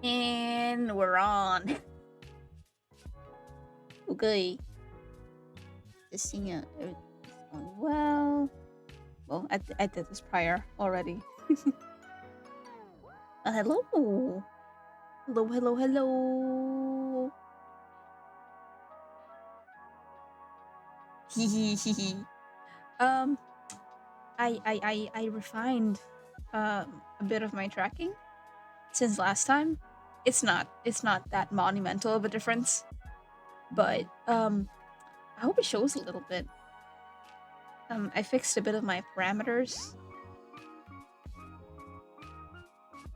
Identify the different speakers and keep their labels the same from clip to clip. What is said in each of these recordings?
Speaker 1: And we're on. Okay. Just seeing everything's going well. Well, I did this prior already. Hello. Hello, hello, hello. Hee. Um, I refined a bit of my tracking since last time. It's not that monumental of a difference, but I hope it shows a little bit. I fixed a bit of my parameters.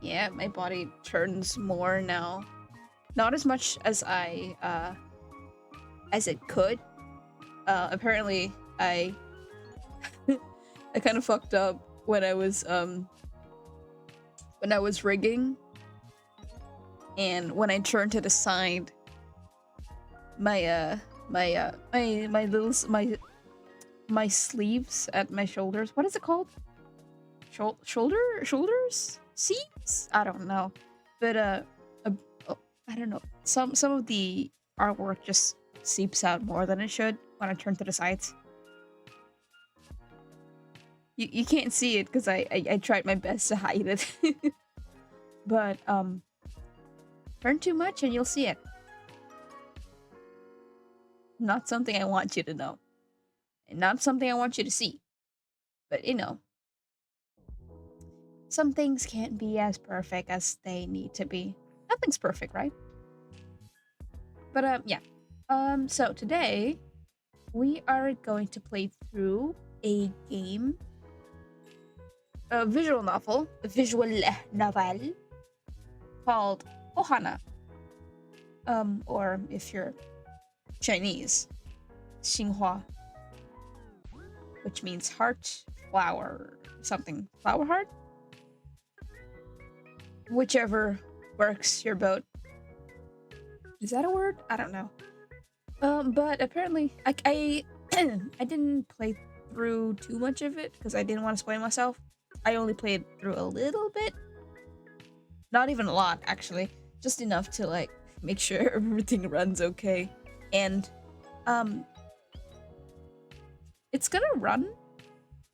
Speaker 1: Yeah, my body turns more now. Not as much as as it could. Apparently I I kind of fucked up when I was rigging, and when I turned to the side, my my sleeves at my shoulders. What is it called? Shoulders? Seams? I don't know. But oh, I don't know. Some of the artwork just seeps out more than it should when I turn to the sides. You can't see it because I tried my best to hide it. But turn too much and you'll see it. Not something I want you to know. And not something I want you to see. But you know, some things can't be as perfect as they need to be. Nothing's perfect, right? But yeah. So today we are going to play through a game, a visual novel called Kohana. Or if you're Chinese, Xinhua, which means heart, flower, something, flower heart? Whichever works your boat. Is that a word? I don't know. But apparently, I I didn't play through too much of it because I didn't want to spoil myself. I only played through a little bit. Not even a lot, actually. Just enough to, like, make sure everything runs okay. And, it's gonna run.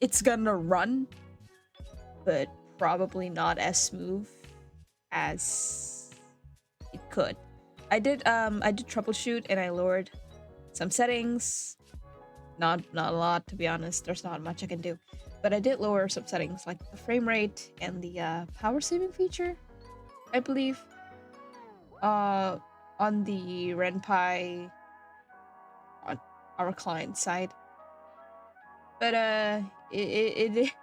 Speaker 1: It's gonna run, but probably not as smooth as it could. I did troubleshoot and I lowered some settings. Not a lot, to be honest. There's not much I can do. But I did lower some settings like the frame rate and the power saving feature, I believe. On the RenPy on our client side. But it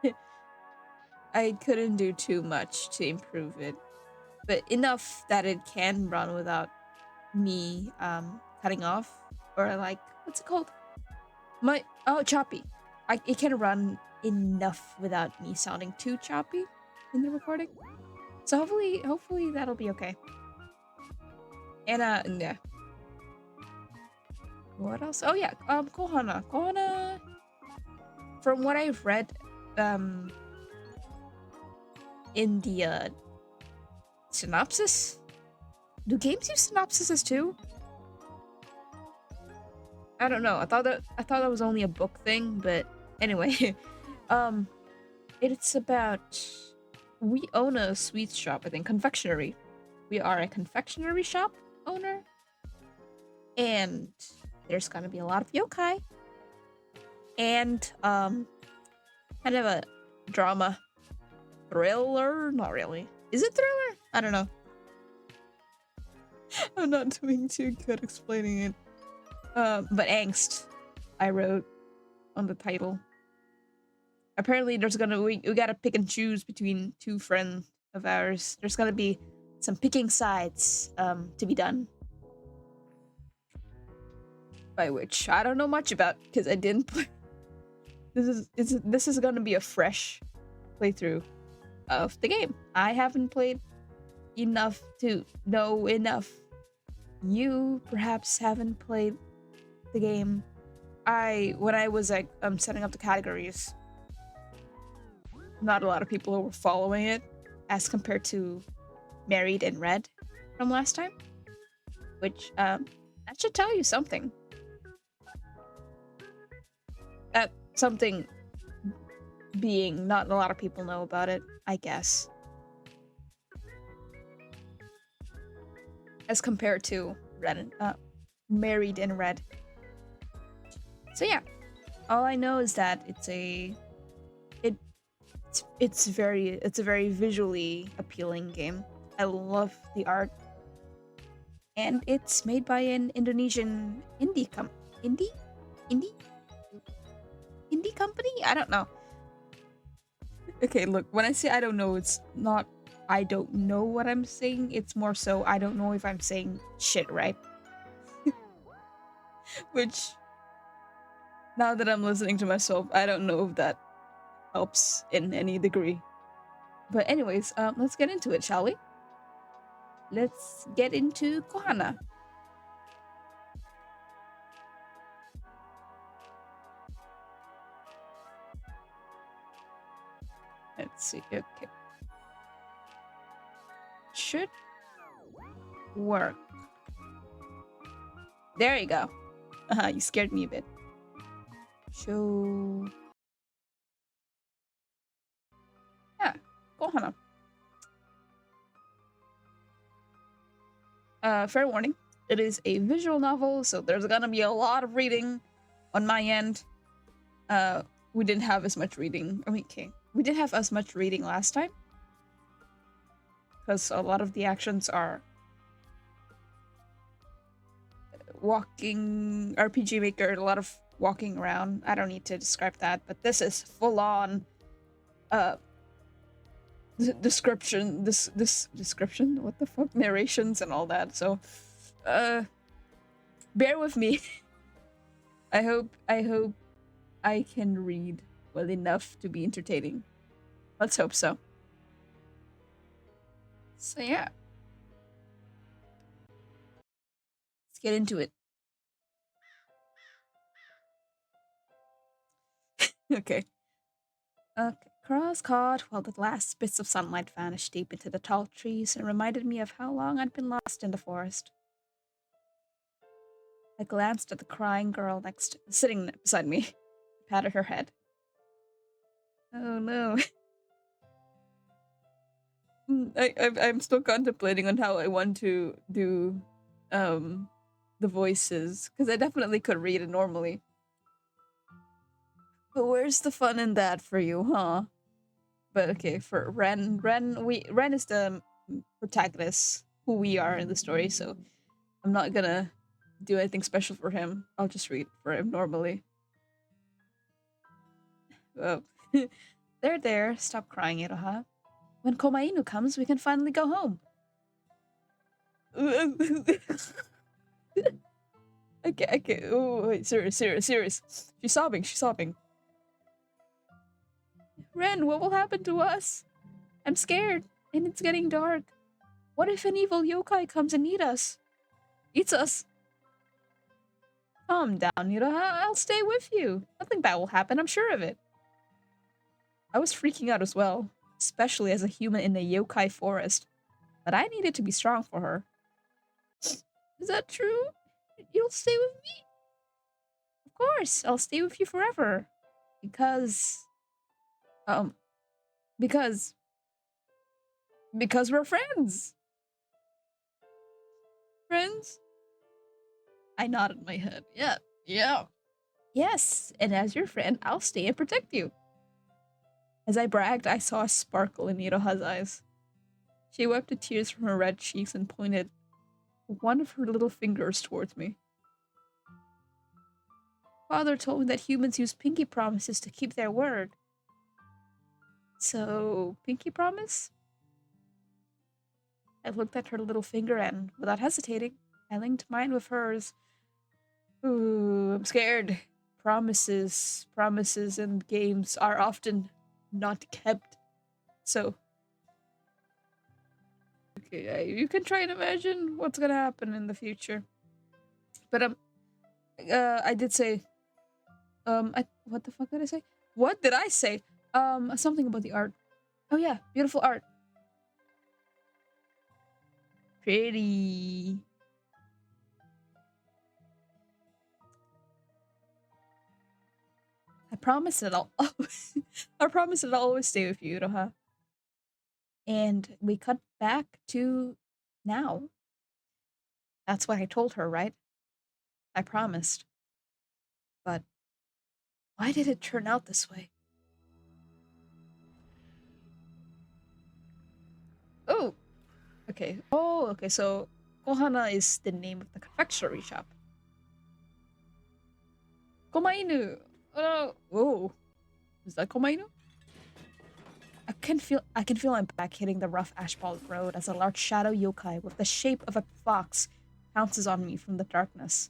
Speaker 1: I couldn't do too much to improve it. But enough that it can run without me cutting off, or like, what's it called? Choppy. It can run enough without me sounding too choppy in the recording. So hopefully that'll be okay. And yeah. What else? Oh yeah, Kohana. Kohana, from what I've read in the synopsis. Do games use synopsises too? I don't know. I thought that was only a book thing, but anyway, it's about, we own a sweets shop, I think, confectionery. We are a confectionery shop owner, and there's gonna be a lot of yokai, and kind of a drama thriller. Not really. Is it thriller? I don't know. I'm not doing too good explaining it. But angst, I wrote on the title. Apparently there's gonna, we gotta pick and choose between two friends of ours. There's gonna be some picking sides to be done. By which I don't know much about because I didn't play. This is gonna be a fresh playthrough of the game. I haven't played enough to know enough. You perhaps haven't played the game. When I was like setting up the categories, not a lot of people were following it as compared to Married and Red. from last time, which that should tell you something. That something being not a lot of people know about it, I guess. As compared to Married in Red. So yeah, all I know is that it's a very visually appealing game. I love the art, and it's made by an Indonesian indie company. I don't know. Okay, look, when I say I don't know, it's not I don't know what I'm saying. It's more so I don't know if I'm saying shit right. Which, now that I'm listening to myself, I don't know if that helps in any degree. But anyways, let's get into it, shall we? Let's get into Kohana. Let's see. Okay. Should work. There you go. You scared me a bit. Show. Yeah, Kohana. Fair warning. It is a visual novel, so there's gonna be a lot of reading on my end. We didn't have as much reading. I mean, okay. We didn't have as much reading last time. Because a lot of the actions are walking, RPG Maker, a lot of walking around. I don't need to describe that, but this is full on description, this description, what the fuck, narrations and all that. So bear with me. I hope I can read well enough to be entertaining. Let's hope so. So yeah, let's get into it. Okay. Cross caught while the last bits of sunlight vanished deep into the tall trees and reminded me of how long I'd been lost in the forest. I glanced at the crying girl sitting beside me, patted her head. Oh no. I'm still contemplating on how I want to do the voices, because I definitely could read it normally. But where's the fun in that for you, huh? But okay, for Ren is the protagonist, who we are in the story, so I'm not gonna do anything special for him. I'll just read for him normally. Oh. There. Stop crying, Iroha. When Komainu comes, we can finally go home. Okay. Oh, wait, serious. She's sobbing. Ren, what will happen to us? I'm scared, and it's getting dark. What if an evil yokai comes and eats us? Calm down, Iroha. I'll stay with you. Nothing bad will happen, I'm sure of it. I was freaking out as well, especially as a human in a yokai forest. But I needed to be strong for her. Is that true? You'll stay with me? Of course, I'll stay with you forever. Because we're friends. Friends? I nodded my head. Yeah. Yes, and as your friend, I'll stay and protect you. As I bragged, I saw a sparkle in Iroha's eyes. She wiped the tears from her red cheeks and pointed one of her little fingers towards me. Father told me that humans use pinky promises to keep their word. So, pinky promise? I looked at her little finger and, without hesitating, I linked mine with hers. Ooh, I'm scared. Promises in games are often not kept. So, okay, you can try and imagine what's gonna happen in the future. But I did say, what the fuck did I say? What did I say? Something about the art. Oh yeah, beautiful art. Pretty. I promise that I'll I promise that I'll always stay with you, Iroha. And we cut back to now. That's what I told her, right? I promised. But why did it turn out this way? Oh, okay. Oh, okay. So Kohana is the name of the confectionery shop. Komainu. Oh, whoa. Is that Komainu? I can feel my back hitting the rough asphalt road as a large shadow yokai with the shape of a fox pounces on me from the darkness.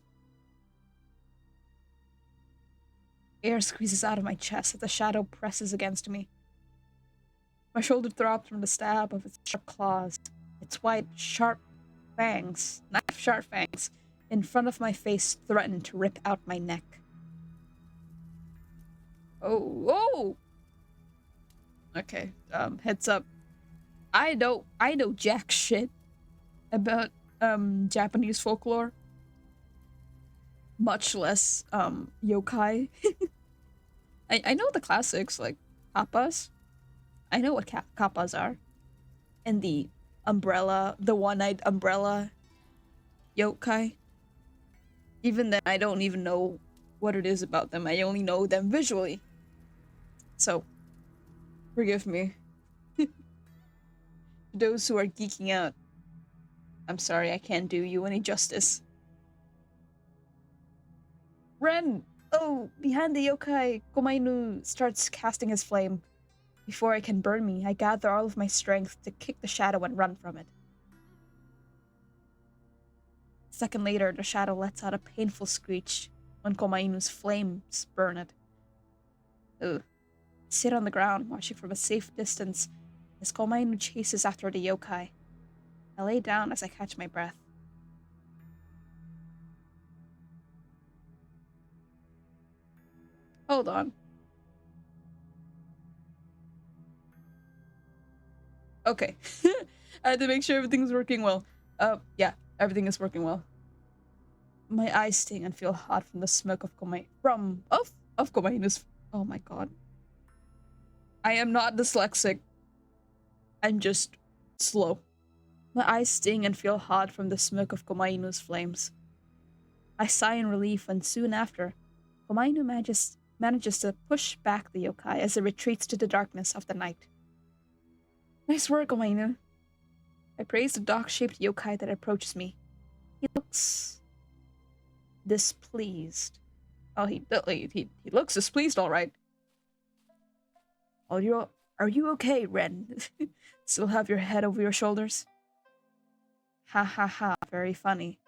Speaker 1: Air squeezes out of my chest as the shadow presses against me. My shoulder throbs from the stab of its sharp claws. Its white, sharp fangs, knife-sharp fangs, in front of my face threaten to rip out my neck. Oh, whoa! Okay, heads up. I know jack shit about Japanese folklore. Much less yokai. I know the classics like kappas. I know what kappas are. And the umbrella, the one-eyed umbrella yokai. Even then, I don't even know what it is about them. I only know them visually. So, forgive me. Those who are geeking out, I'm sorry, I can't do you any justice. Ren! Oh, behind the yokai, Komainu starts casting his flame. Before it can burn me, I gather all of my strength to kick the shadow and run from it. A second later, the shadow lets out a painful screech when Komainu's flames burn it. Ugh. I sit on the ground, watching from a safe distance as Komainu chases after the yokai. I lay down as I catch my breath. Hold on. Okay. I had to make sure everything's working well. Yeah, everything is working well. My eyes sting and feel hot from the smoke of Komainu's. Oh my god. I am not dyslexic. I'm just slow. My eyes sting and feel hot from the smoke of Komainu's flames. I sigh in relief when soon after, Komainu manages to push back the yokai as it retreats to the darkness of the night. Nice work, Komainu. I praise the dog-shaped yokai that approaches me. He looks displeased. Oh, he looks displeased, all right. Are you okay, Ren? Still have your head over your shoulders? Ha ha ha, very funny.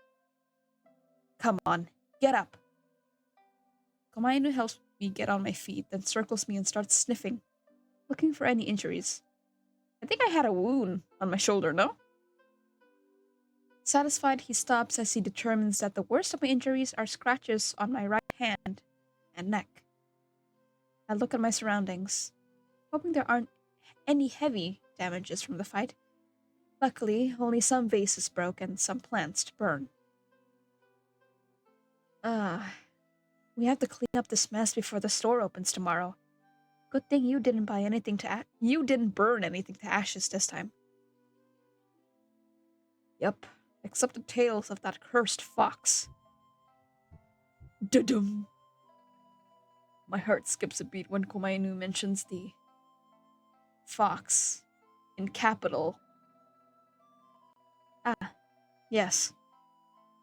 Speaker 1: Come on, get up. Komainu helps me get on my feet, then circles me and starts sniffing, looking for any injuries. I think I had a wound on my shoulder, no? Satisfied, he stops as he determines that the worst of my injuries are scratches on my right hand and neck. I look at my surroundings, hoping there aren't any heavy damages from the fight. Luckily, only some vases broke and some plants to burn. We have to clean up this mess before the store opens tomorrow. Good thing you didn't burn anything to ashes this time. Yep, except the tails of that cursed fox. Dudum. My heart skips a beat when Komainu mentions the fox in capital. Ah, yes.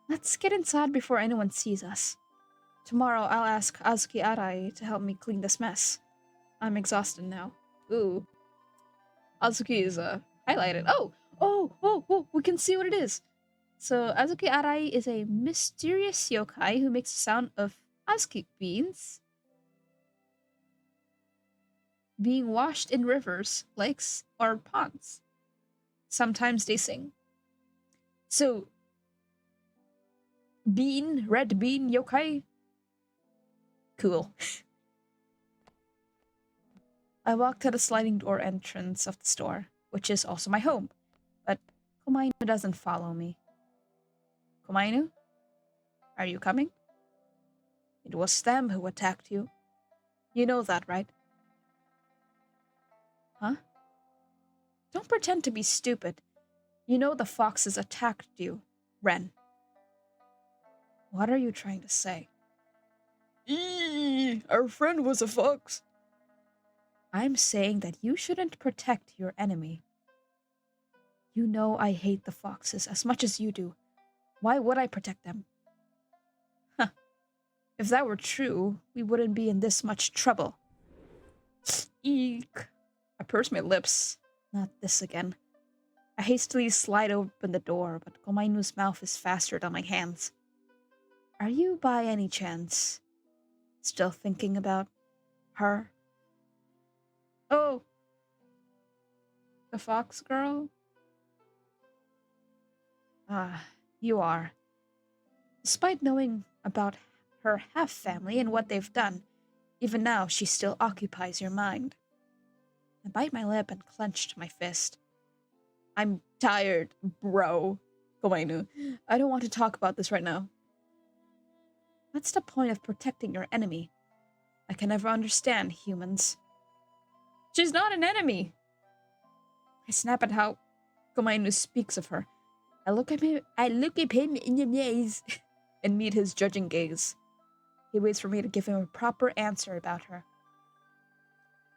Speaker 1: Let's get inside before anyone sees us. Tomorrow I'll ask Azuki Arai to help me clean this mess. I'm exhausted now. Ooh. Azuki is highlighted. Oh, we can see what it is. So Azuki Arai is a mysterious yokai who makes the sound of azuki beans being washed in rivers, lakes, or ponds. Sometimes they sing. So, red bean yokai? Cool. I walk to the sliding door entrance of the store, which is also my home. But Komainu doesn't follow me. Komainu? Are you coming? It was them who attacked you. You know that, right? Huh? Don't pretend to be stupid. You know the foxes attacked you, Ren. What are you trying to say? Our friend was a fox. I'm saying that you shouldn't protect your enemy. You know I hate the foxes as much as you do. Why would I protect them? Huh. If that were true, we wouldn't be in this much trouble. Eek. I purse my lips. Not this again. I hastily slide open the door, but Komainu's mouth is faster than my hands. Are you by any chance still thinking about her? Oh, the fox girl? Ah, you are. Despite knowing about her half-family and what they've done, even now she still occupies your mind. I bite my lip and clenched my fist. I'm tired, bro. Komainu, I don't want to talk about this right now. What's the point of protecting your enemy? I can never understand humans. She's not an enemy! I snap at how Komainu speaks of her. I look at him in the eyes and meet his judging gaze. He waits for me to give him a proper answer about her.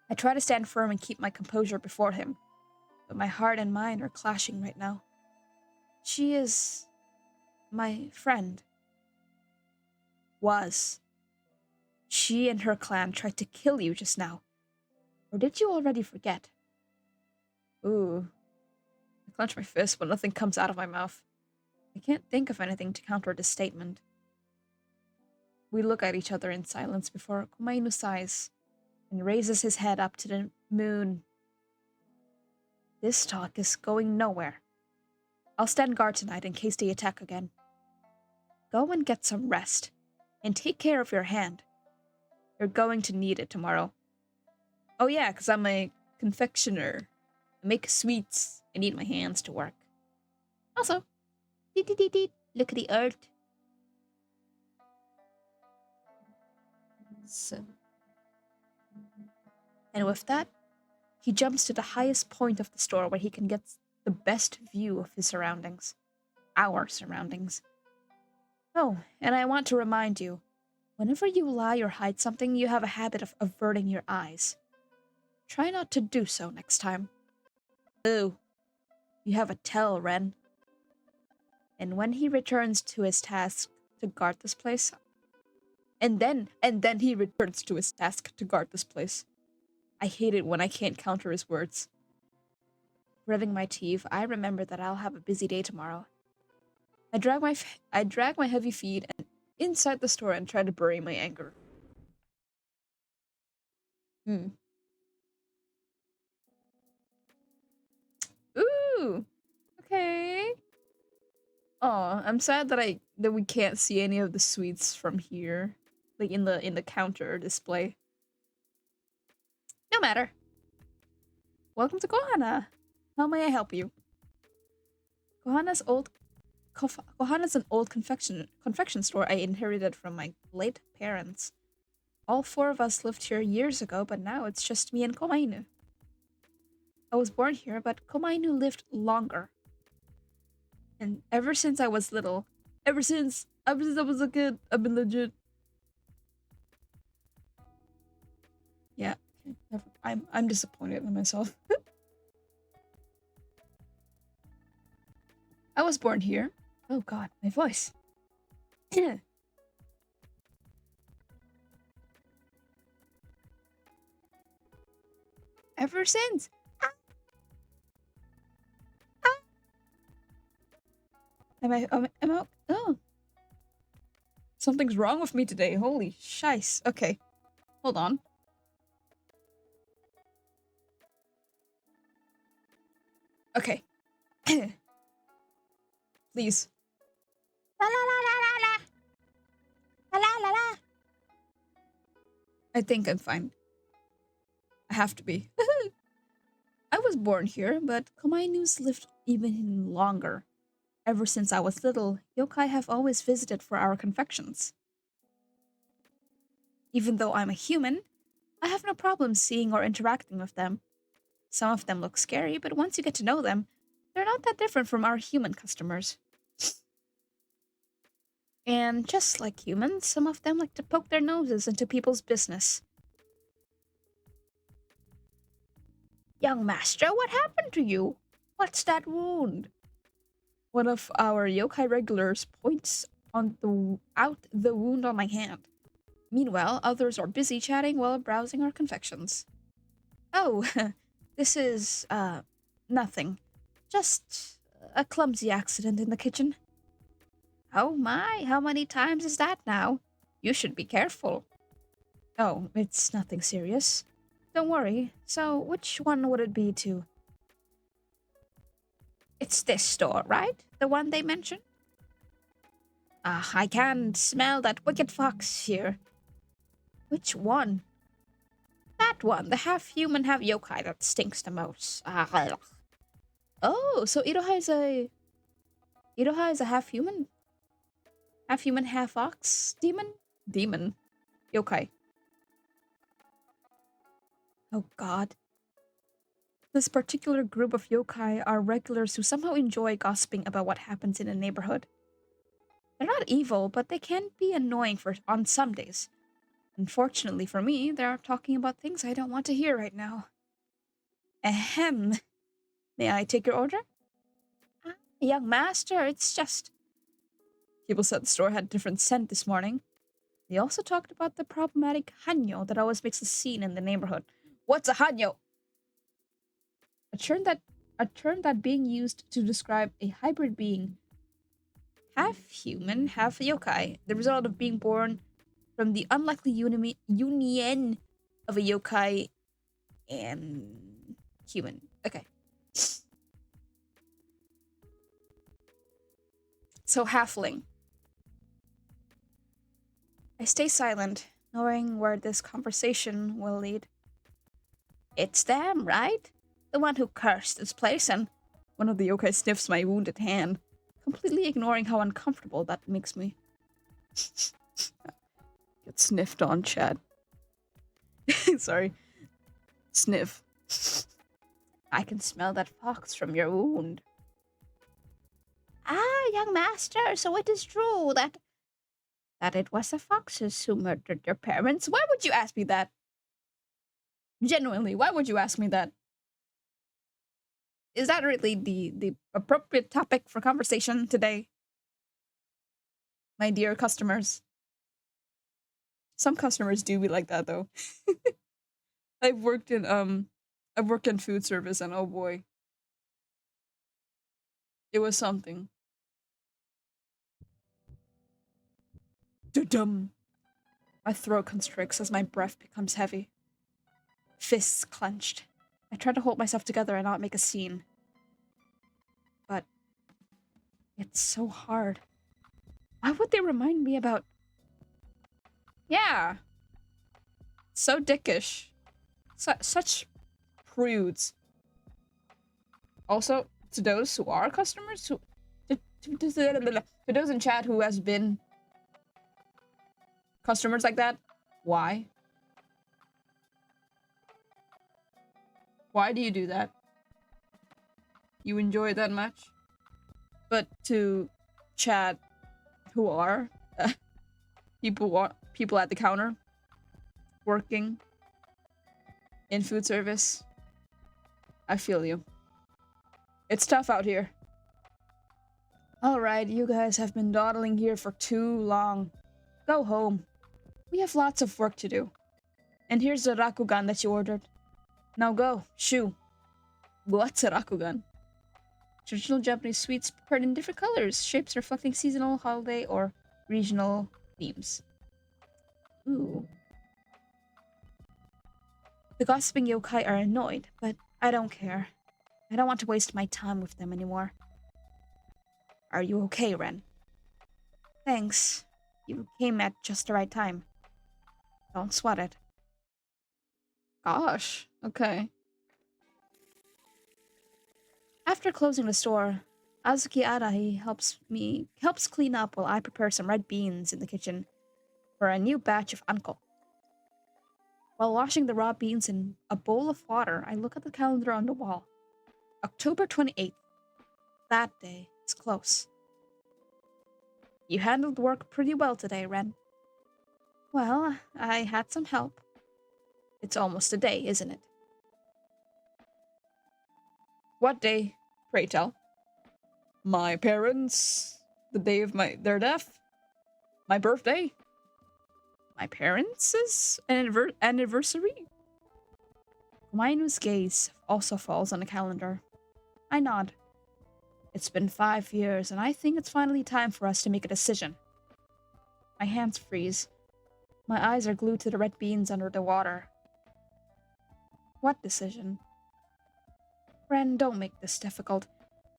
Speaker 1: I try to stand firm and keep my composure before him, but my heart and mind are clashing right now. She is my friend. Was. She and her clan tried to kill you just now. Or did you already forget? Ooh. I clench my fist, but nothing comes out of my mouth. I can't think of anything to counter this statement. We look at each other in silence before Komainu sighs and raises his head up to the moon. This talk is going nowhere. I'll stand guard tonight in case they attack again. Go and get some rest, and take care of your hand. You're going to need it tomorrow. Oh yeah, because I'm a confectioner. I make sweets. I need my hands to work. Also, look at the art. So, and with that, he jumps to the highest point of the store where he can get the best view of his surroundings. Our surroundings. Oh, and I want to remind you, whenever you lie or hide something, you have a habit of averting your eyes. Try not to do so next time. Ooh, you have a tell, Ren. And when he returns to his task to guard this place, and then he returns to his task to guard this place. I hate it when I can't counter his words. Gritting my teeth, I remember that I'll have a busy day tomorrow. I drag my heavy feet and inside the store and try to bury my anger. Ooh. Okay. Oh, I'm sad that we can't see any of the sweets from here, like in the counter display. No matter. Welcome to Kohana. How may I help you? Kohana's an old confection store I inherited from my late parents. All four of us lived here years ago, but now it's just me and Komainu. I was born here, but Komainu lived longer. And ever since I was little, ever since I was a kid, I've been legit. Yeah, okay, I'm disappointed in myself. I was born here. Oh god, my voice. Ever since. Oh. Something's wrong with me today. Holy shice. Okay. Hold on. Okay. Please. La la la la la la. La la la la. I think I'm fine. I have to be. I was born here, but Komainu's lived even longer. Ever since I was little, yokai have always visited for our confections. Even though I'm a human, I have no problem seeing or interacting with them. Some of them look scary, but once you get to know them, they're not that different from our human customers. And just like humans, some of them like to poke their noses into people's business. Young master, what happened to you? What's that wound? One of our yokai regulars points out the wound on my hand. Meanwhile, others are busy chatting while browsing our confections. Oh, this is, nothing. Just a clumsy accident in the kitchen. Oh my, how many times is that now? You should be careful. Oh, it's nothing serious. Don't worry. So, which one would it be to? It's this store, right? The one they mentioned? Ah, I can smell that wicked fox here. Which one? That one, the half-human, half-yokai that stinks the most. Ah, oh, so Iroha is a half-human? Half-human, half-fox? Demon? Demon. Yokai. Oh god. This particular group of yokai are regulars who somehow enjoy gossiping about what happens in a neighborhood. They're not evil, but they can be annoying on some days. Unfortunately for me, they're talking about things I don't want to hear right now. Ahem. May I take your order? Ah, young master, it's just... People said the store had a different scent this morning. They also talked about the problematic hanyo that always makes a scene in the neighborhood. What's a hanyo? A term that being used to describe a hybrid being, half human, half yokai, the result of being born from the unlikely union of a yokai and human. Okay. So halfling. I stay silent, knowing where this conversation will lead. It's them, right? The one who cursed this place, and one of the yokai sniffs my wounded hand, completely ignoring how uncomfortable that makes me. Get sniffed on, Chad. Sorry. Sniff. I can smell that fox from your wound. Ah, young master, so it is true that it was the foxes who murdered your parents. Why would you ask me that? Genuinely, why would you ask me that? Is that really the appropriate topic for conversation today? My dear customers. Some customers do be like that though. I've worked in food service, and oh boy. It was something. Dum. My throat constricts as my breath becomes heavy. Fists clenched. I try to hold myself together and not make a scene. But it's so hard. Why would they remind me about... Yeah. So dickish. Such prudes. Also, to those who are customers, to those in chat who has been customers like that, why? Why do you do that? You enjoy it that much? But to chat who are people at the counter working in food service, I feel you. It's tough out here. Alright, you guys have been dawdling here for too long. Go home. We have lots of work to do. And here's the rakugan that you ordered. Now go, shoo. What's a rakugan? Traditional Japanese sweets prepared in different colors, shapes reflecting seasonal, holiday, or regional themes. Ooh. The gossiping yokai are annoyed, but I don't care. I don't want to waste my time with them anymore. Are you okay, Ren? Thanks. You came at just the right time. Don't sweat it. Gosh, okay. After closing the store, Azuki Arahi helps clean up while I prepare some red beans in the kitchen for a new batch of anko. While washing the raw beans in a bowl of water, I look at the calendar on the wall. October 28th. That day is close. You handled work pretty well today, Ren. Well, I had some help. It's almost a day, isn't it? What day, pray tell? My parents, the day of their death, my birthday, my parents' anniversary. Mainu's gaze also falls on the calendar. I nod. It's been 5 years, and I think it's finally time for us to make a decision. My hands freeze. My eyes are glued to the red beans under the water. What decision? Ren, don't make this difficult.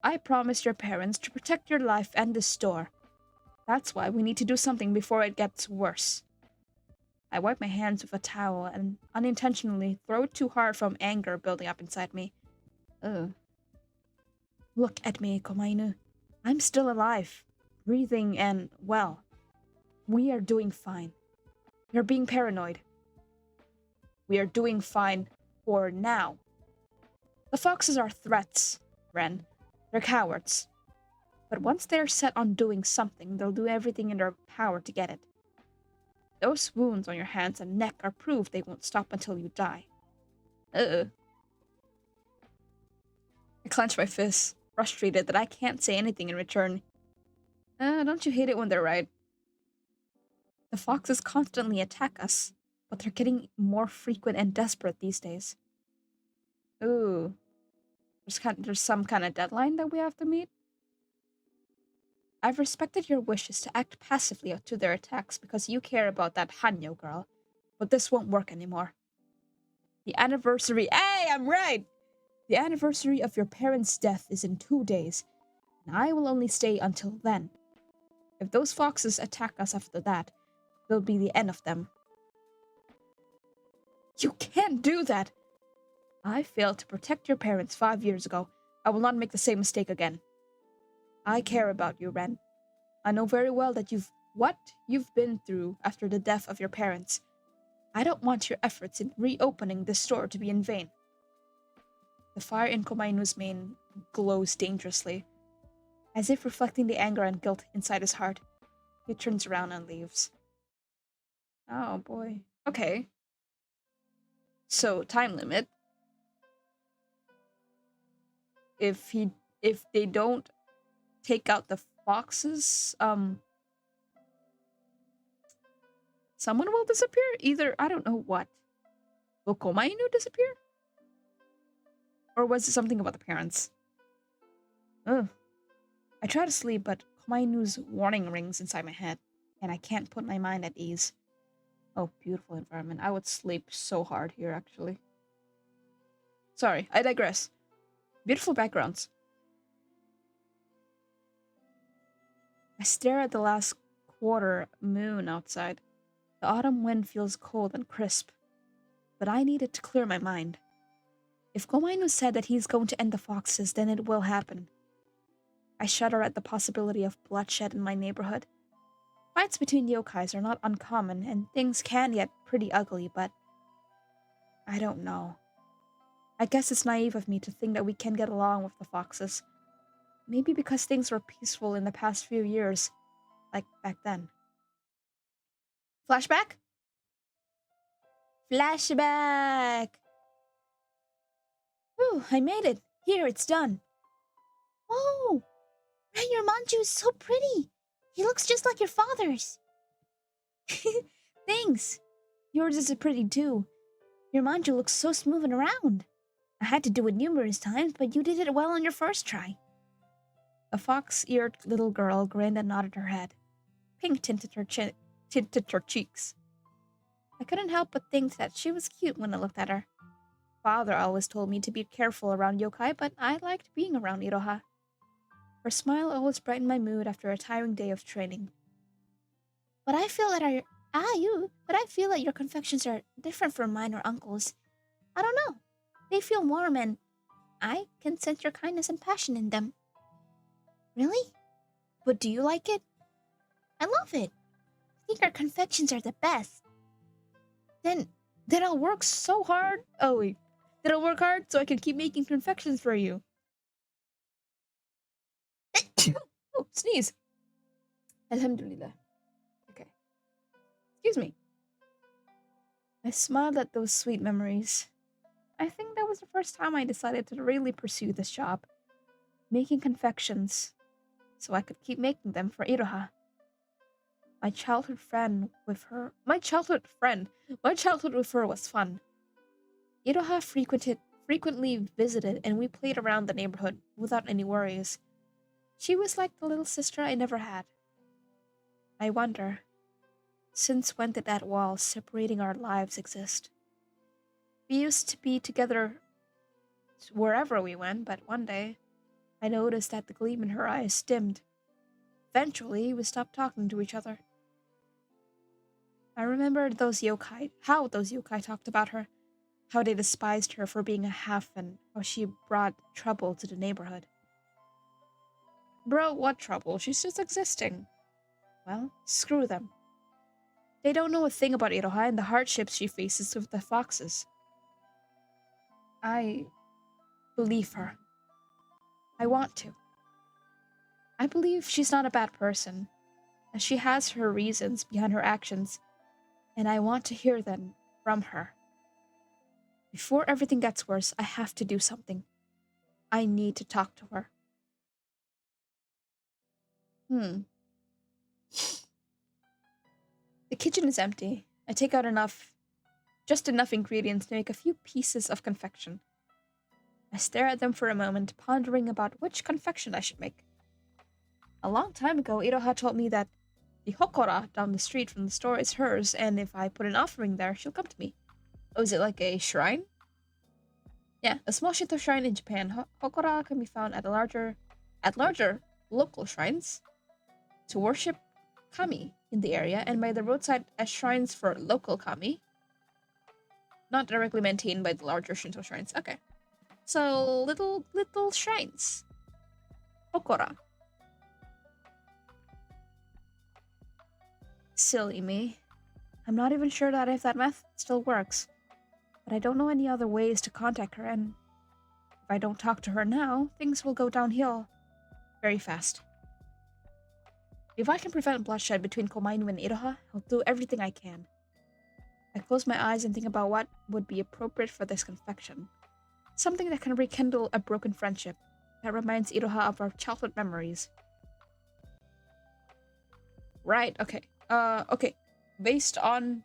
Speaker 1: I promised your parents to protect your life and the store. That's why we need to do something before it gets worse. I wipe my hands with a towel and unintentionally throw it too hard from anger building up inside me. Ugh. Look at me, Komainu. I'm still alive, breathing and, well, we are doing fine. You're being paranoid. We are doing fine for now. The foxes are threats, Ren. They're cowards. But once they're set on doing something, they'll do everything in their power to get it. Those wounds on your hands and neck are proof they won't stop until you die. I clench my fists, frustrated that I can't say anything in return. Don't you hate it when they're right? The foxes constantly attack us, but they're getting more frequent and desperate these days. Ooh. There's some kind of deadline that we have to meet? I've respected your wishes to act passively to their attacks because you care about that Hanyo girl, but this won't work anymore. The anniversary— Hey, I'm right! The anniversary of your parents' death is in 2 days, and I will only stay until then. If those foxes attack us after that, it'll be the end of them. You can't do that! I failed to protect your parents 5 years ago. I will not make the same mistake again. I care about you, Ren. I know very well that what you've been through after the death of your parents. I don't want your efforts in reopening this store to be in vain. The fire in Komainu's mane glows dangerously, as if reflecting the anger and guilt inside his heart. He turns around and leaves. Oh boy. Okay. So, time limit. If they don't take out the foxes, someone will disappear? Either, I don't know what. Will Komainu disappear? Or was it something about the parents? Ugh. I try to sleep, but Komainu's warning rings inside my head, and I can't put my mind at ease. Oh, beautiful environment. I would sleep so hard here, actually. Sorry, I digress. Beautiful backgrounds. I stare at the last quarter moon outside. The autumn wind feels cold and crisp, but I need it to clear my mind. If Komainu said that he's going to end the foxes, then it will happen. I shudder at the possibility of bloodshed in my neighborhood. Fights between yokais are not uncommon, and things can get pretty ugly, but I don't know. I guess it's naive of me to think that we can get along with the foxes. Maybe because things were peaceful in the past few years, like back then. Flashback? Flashback! Whew, I made it. Here, it's done. Oh! Ren, your manju is so pretty. He looks just like your father's. Thanks. Yours is pretty too. Your manju looks so smooth and round. I had to do it numerous times, but you did it well on your first try. A fox-eared little girl grinned and nodded her head. Pink tinted her cheeks. I couldn't help but think that she was cute when I looked at her. Father always told me to be careful around yokai, but I liked being around Iroha. Her smile always brightened my mood after a tiring day of training. But I feel that your confections are different from mine or uncle's. I don't know. They feel warm and I can sense your kindness and passion in them. Really? But do you like it? I love it. I think our confections are the best. Then, then I'll work so hard. Oh wait, then I'll work hard so I can keep making confections for you. Oh, sneeze. Alhamdulillah. Okay. Excuse me. I smiled at those sweet memories. I think that was the first time I decided to really pursue this job, making confections, so I could keep making them for Iroha. My childhood friend with her. My childhood with her was fun. Iroha frequently visited, and we played around the neighborhood without any worries. She was like the little sister I never had. I wonder, since when did that wall separating our lives exist? We used to be together wherever we went, but one day I noticed that the gleam in her eyes dimmed. Eventually, we stopped talking to each other. I remembered how those yokai talked about her, how they despised her for being a half and how she brought trouble to the neighborhood. Bro, what trouble? She's just existing. Well, screw them. They don't know a thing about Iroha and the hardships she faces with the foxes. I believe her. I want to. I believe she's not a bad person, and she has her reasons behind her actions, and I want to hear them from her. Before everything gets worse, I have to do something. I need to talk to her. Hmm. The kitchen is empty. I take out just enough ingredients to make a few pieces of confection. I stare at them for a moment, pondering about which confection I should make. A long time ago, Iroha told me that the hokora down the street from the store is hers, and if I put an offering there, she'll come to me. Oh, is it like a shrine? Yeah, a small Shinto shrine in Japan. Hokora can be found at larger local shrines to worship kami in the area, and by the roadside as shrines for local kami, not directly maintained by the larger Shinto shrines. Okay, so little shrines. Hokora. Silly me. I'm not even sure that if that method still works, but I don't know any other ways to contact her, and if I don't talk to her now, things will go downhill very fast. If I can prevent bloodshed between Komainu and Iroha, I'll do everything I can. I close my eyes and think about what would be appropriate for this confection. Something that can rekindle a broken friendship, that reminds Iroha of our childhood memories. Right, okay. Okay. Based on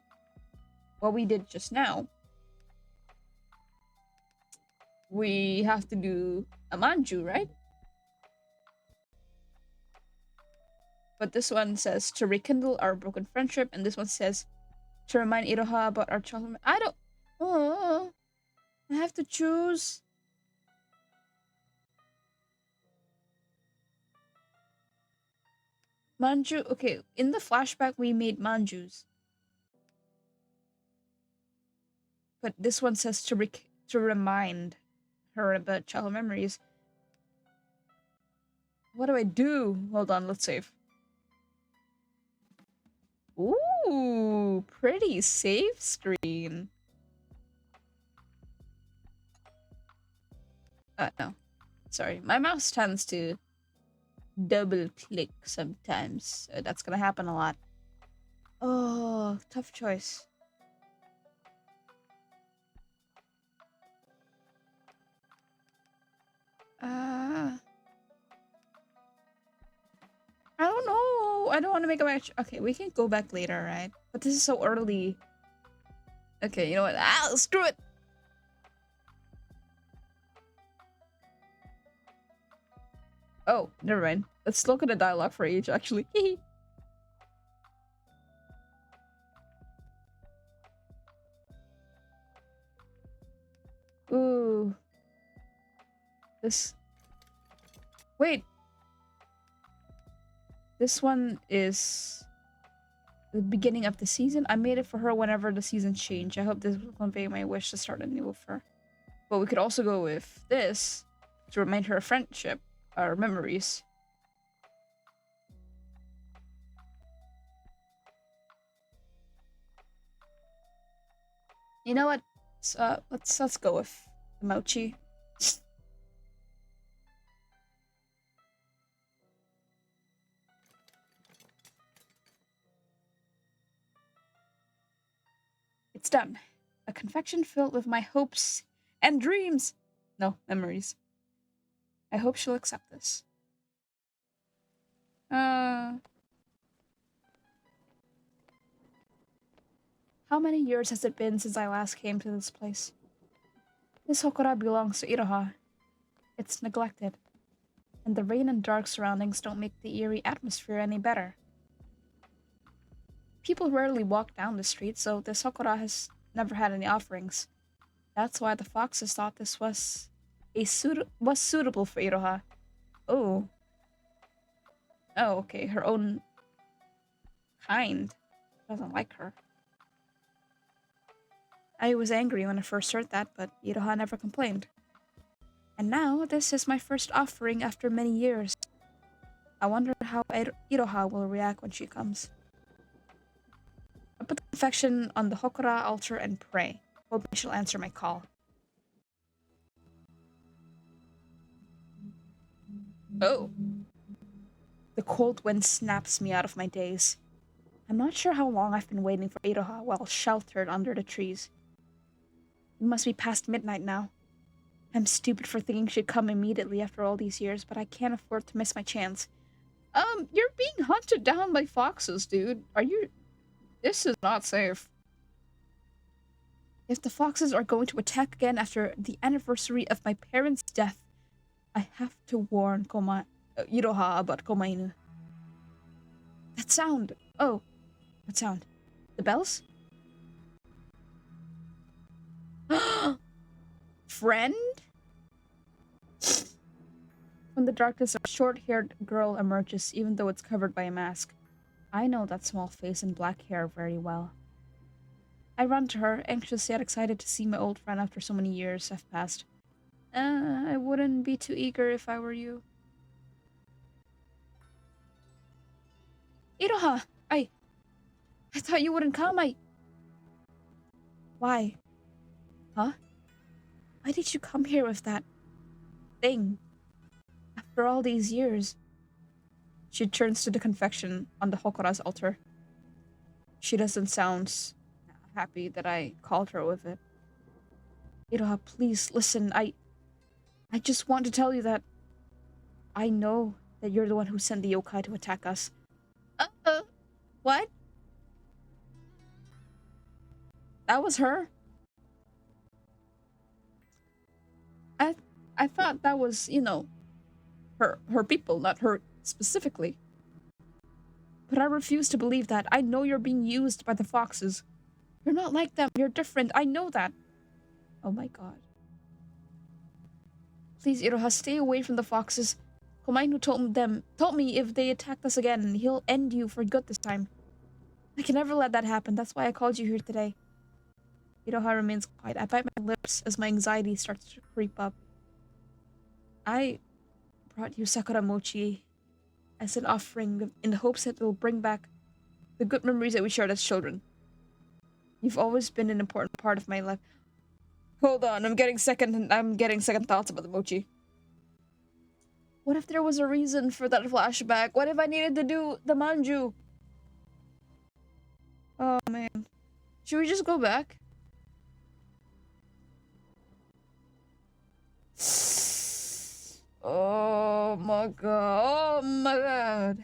Speaker 1: what we did just now, we have to do a manju, right? But this one says to rekindle our broken friendship, and this one says to remind Iroha about our childhood. I don't. Oh, I have to choose. Manju. Okay, in the flashback, we made manjus. But this one says to remind her about childhood memories. What do I do? Hold on, let's save. Ooh, pretty save screen. No. Sorry, my mouse tends to double click sometimes. So that's gonna happen a lot. Oh, tough choice. I don't know. I don't want to make a match. Okay, we can go back later, right? But this is so early. Okay, you know what? Screw it. Oh, never mind. Let's look at the dialogue for each, actually. Ooh. This. Wait. This one is the beginning of the season. I made it for her whenever the seasons change. I hope this will convey my wish to start anew with her. But we could also go with this to remind her of friendship, our memories. You know what? Let's go with the mochi. It's done. A confection filled with my hopes and dreams. No, memories. I hope she'll accept this. How many years has it been since I last came to this place? This Hokora belongs to Iroha. It's neglected, and the rain and dark surroundings don't make the eerie atmosphere any better. People rarely walk down the street, so this Hokora has never had any offerings. That's why the foxes thought this was suitable for Iroha. Oh. Oh, okay. Her own kind doesn't like her. I was angry when I first heard that, but Iroha never complained. And now, this is my first offering after many years. I wonder how Iroha will react when she comes. I put the confection on the Hokora altar and pray, hoping she'll answer my call. Oh. The cold wind snaps me out of my daze. I'm not sure how long I've been waiting for Iroha while sheltered under the trees. It must be past midnight now. I'm stupid for thinking she'd come immediately after all these years, but I can't afford to miss my chance. You're being hunted down by foxes, dude. This is not safe. If the foxes are going to attack again after the anniversary of my parents' death, I have to warn Iroha about Komainu. That sound! Oh, what sound? The bells? Friend? From the darkness, a short-haired girl emerges, even though it's covered by a mask. I know that small face and black hair very well. I run to her, anxious yet excited to see my old friend after so many years have passed. I wouldn't be too eager if I were you. Iroha! I thought you wouldn't come, Why? Huh? Why did you come here with that thing? After all these years? She turns to the confection on the Hokora's altar. She doesn't sound happy that I called her with it. Iroha, please listen. I just want to tell you that I know that you're the one who sent the yokai to attack us. What? That was her? I thought that was, her people, not her specifically. But I refuse to believe that. I know you're being used by the foxes. You're not like them. You're different. I know that. Oh my god. Please, Iroha, stay away from the foxes. Komainu told me if they attacked us again, he'll end you for good this time. I can never let that happen. That's why I called you here today. Iroha remains quiet. I bite my lips as my anxiety starts to creep up. I brought you Sakura Mochi as an offering in the hopes that it will bring back the good memories that we shared as children. You've always been an important part of my life. Hold on, I'm getting second thoughts about the mochi. What if there was a reason for that flashback? What if I needed to do the manju? Oh man. Should we just go back? Oh my god. Oh my god.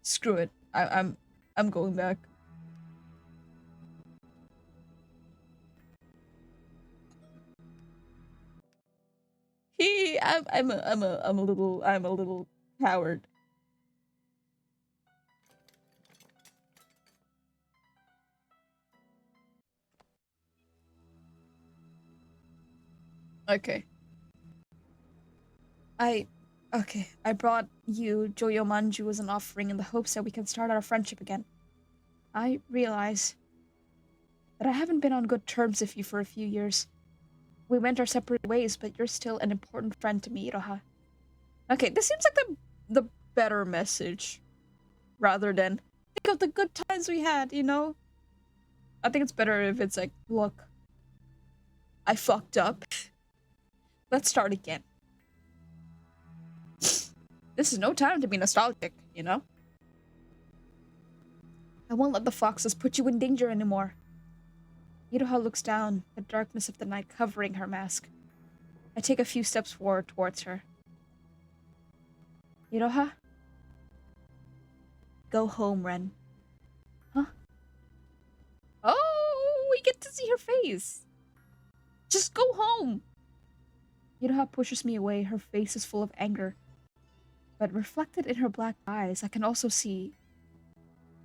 Speaker 1: Screw it. I'm going back. I'm a little coward. Okay. I brought you Joyo Manju as an offering in the hopes that we can start our friendship again. I realize that I haven't been on good terms with you for a few years. We went our separate ways, but you're still an important friend to me, Iroha. Okay, this seems like the better message. Rather than, think of the good times we had, you know? I think it's better if it's like, look, I fucked up. Let's start again. This is no time to be nostalgic, you know? I won't let the foxes put you in danger anymore. Iroha looks down, the darkness of the night covering her mask. I take a few steps forward towards her. Iroha? Go home, Ren. Huh? Oh, we get to see her face. Just go home. Iroha pushes me away, her face is full of anger. But reflected in her black eyes, I can also see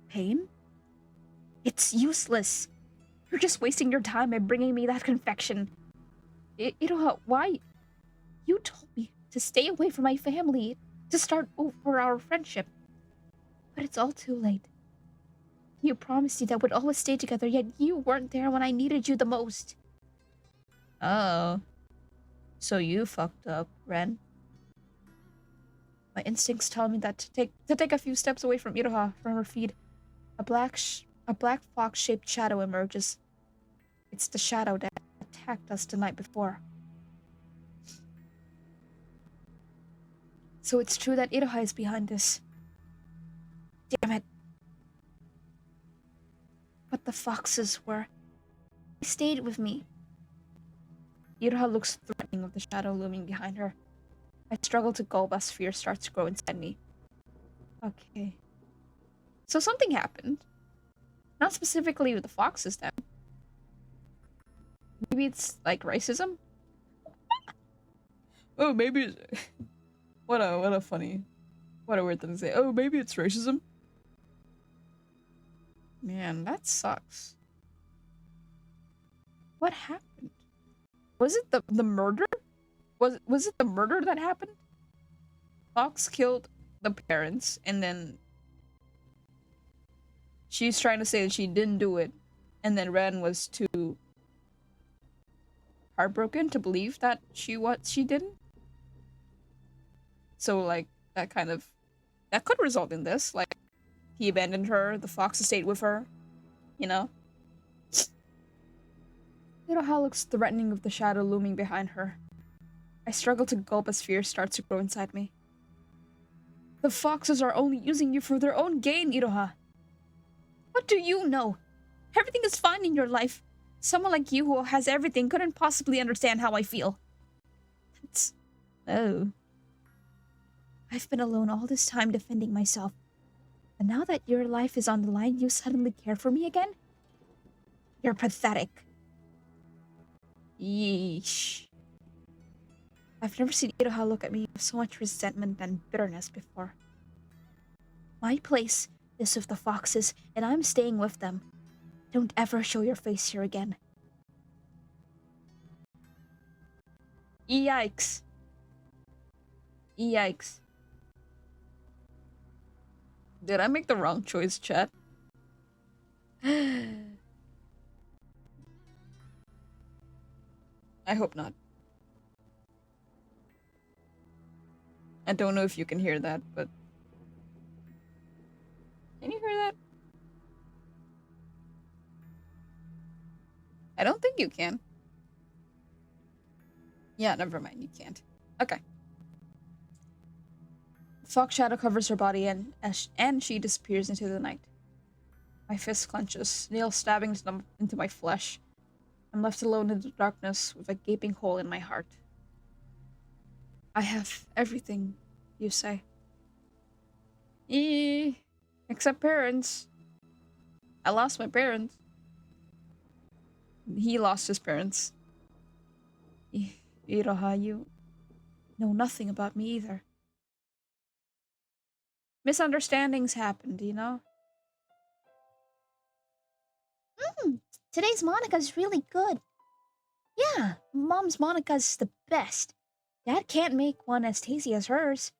Speaker 1: pain? It's useless. You're just wasting your time by bringing me that confection. Iroha, why? You told me to stay away from my family, to start over our friendship. But it's all too late. You promised me that we'd always stay together, yet you weren't there when I needed you the most. Oh. So you fucked up, Ren. My instincts tell me that to take a few steps away from Iroha, from her feet, a black fox-shaped shadow emerges. It's the shadow that attacked us the night before. So it's true that Iroha is behind this. Damn it. But the foxes were... They stayed with me. Iroha looks threatening of the shadow looming behind her. I struggle to gulp as fear starts to grow inside me. Okay. So something happened. Not specifically with the foxes then. Maybe it's like racism? Oh, maybe it's... what a weird thing to say. Oh, maybe it's racism? Man, that sucks. What happened? Was it the murder? Was it the murder that happened? Fox killed the parents, and then she's trying to say that she didn't do it, and then Ren was too heartbroken to believe that she didn't. So like that could result in this. Like he abandoned her, the fox stayed with her, you know? Iroha looks threatening with the shadow looming behind her. I struggle to gulp as fear starts to grow inside me. The foxes are only using you for their own gain, Iroha. What do you know? Everything is fine in your life. Someone like you who has everything couldn't possibly understand how I feel. Oh. I've been alone all this time defending myself. And now that your life is on the line, you suddenly care for me again? You're pathetic. Yeesh. I've never seen Iroha look at me with so much resentment and bitterness before. My place is with the foxes, and I'm staying with them. Don't ever show your face here again. Yikes. Yikes. Did I make the wrong choice, chat? I hope not. I don't know if you can hear that, but... Can you hear that? I don't think you can. Yeah, never mind, you can't. Okay. Fox shadow covers her body and she disappears into the night. My fist clenches, nails stabbing into my flesh. I'm left alone in the darkness with a gaping hole in my heart. I have everything, you say. Except parents. I lost my parents. He lost his parents. Iroha, you know nothing about me either. Misunderstandings happened, you know? Today's Monica's really good. Yeah, Mom's Monica's the best. Dad can't make one as tasty as hers.